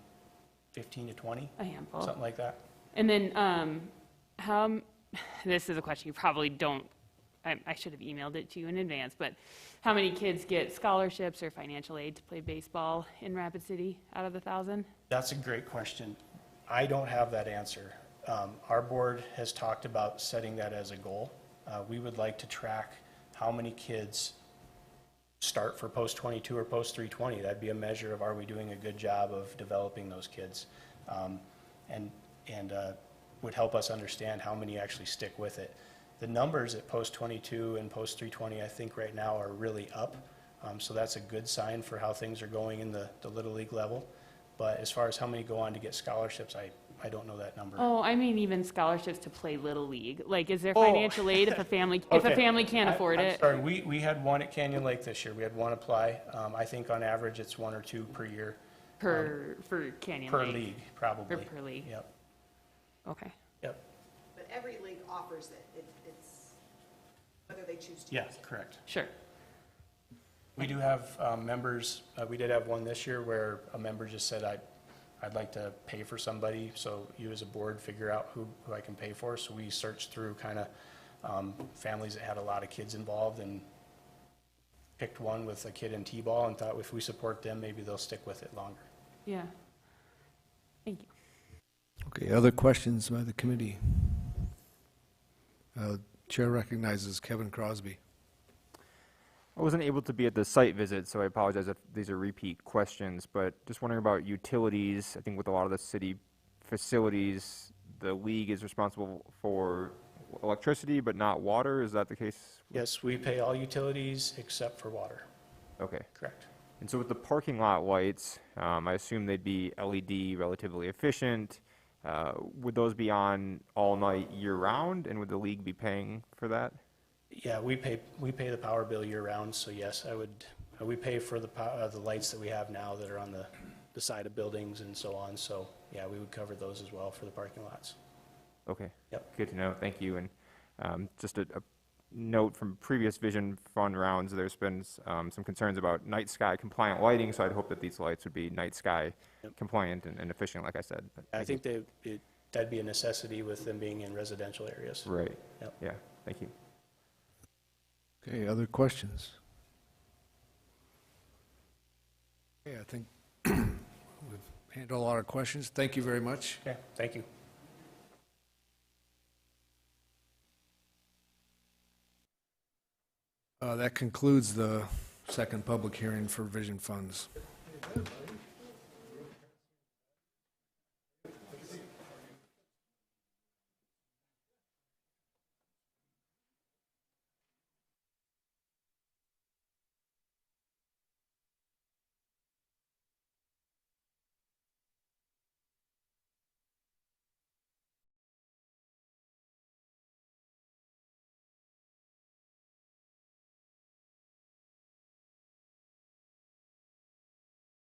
15 to 20. A handful. Something like that. And then, this is a question you probably don't, I should have emailed it to you in advance, but how many kids get scholarships or financial aid to play baseball in Rapid City out of the 1,000? That's a great question. I don't have that answer. Our board has talked about setting that as a goal. We would like to track how many kids start for post 22 or post 320. That'd be a measure of, are we doing a good job of developing those kids? And would help us understand how many actually stick with it. The numbers at post 22 and post 320, I think right now are really up. So that's a good sign for how things are going in the Little League level. But as far as how many go on to get scholarships, I don't know that number. Oh, I mean even scholarships to play Little League. Like, is there financial aid if a family, if a family can't afford I'm it? sorry, we had one at Canyon Lake this year. We had one apply. I think on average it's 1 or 2 per year. For Canyon Per Lake? league, probably. Or per league? Yep. Okay. Yep. But every league offers it. It's whether they choose to. Yeah, use it. correct. Sure. We do have members, we did have one this year where a member just said, I'd like to pay for somebody, so you as a board figure out who I can pay for. So we searched through kind of families that had a lot of kids involved and picked one with a kid in T-ball and thought if we support them, maybe they'll stick with it longer. Yeah. Thank you. Okay, other questions by the committee? Chair recognizes Kevin Crosby. I wasn't able to be at the site visit, so I apologize if these are repeat questions, but just wondering about utilities. I think with a lot of the city facilities, the league is responsible for electricity, but not water. Is that the case? Yes, we pay all utilities except for water. Okay. Correct. And so with the parking lot lights, I assume they'd be LED, relatively efficient. Would those be on all night year round, and would the league be paying for that? Yeah, we pay the power bill year round, so yes, we pay for the lights that we have now that are on the side of buildings and so on. So yeah, we would cover those as well for the parking lots. Okay. Yep. Good to know. Thank you. And just a note from previous Vision Fund rounds, there's been some concerns about night sky compliant lighting, so I'd hope that these lights would be night sky compliant and efficient, like I said. But I think that'd be a necessity with them being in residential areas. Right. Yep. Yeah. Thank you. Okay, other questions? Okay, I think we've handled a lot of questions. Thank you very much. Okay, thank you. That concludes the second public hearing for Vision Funds.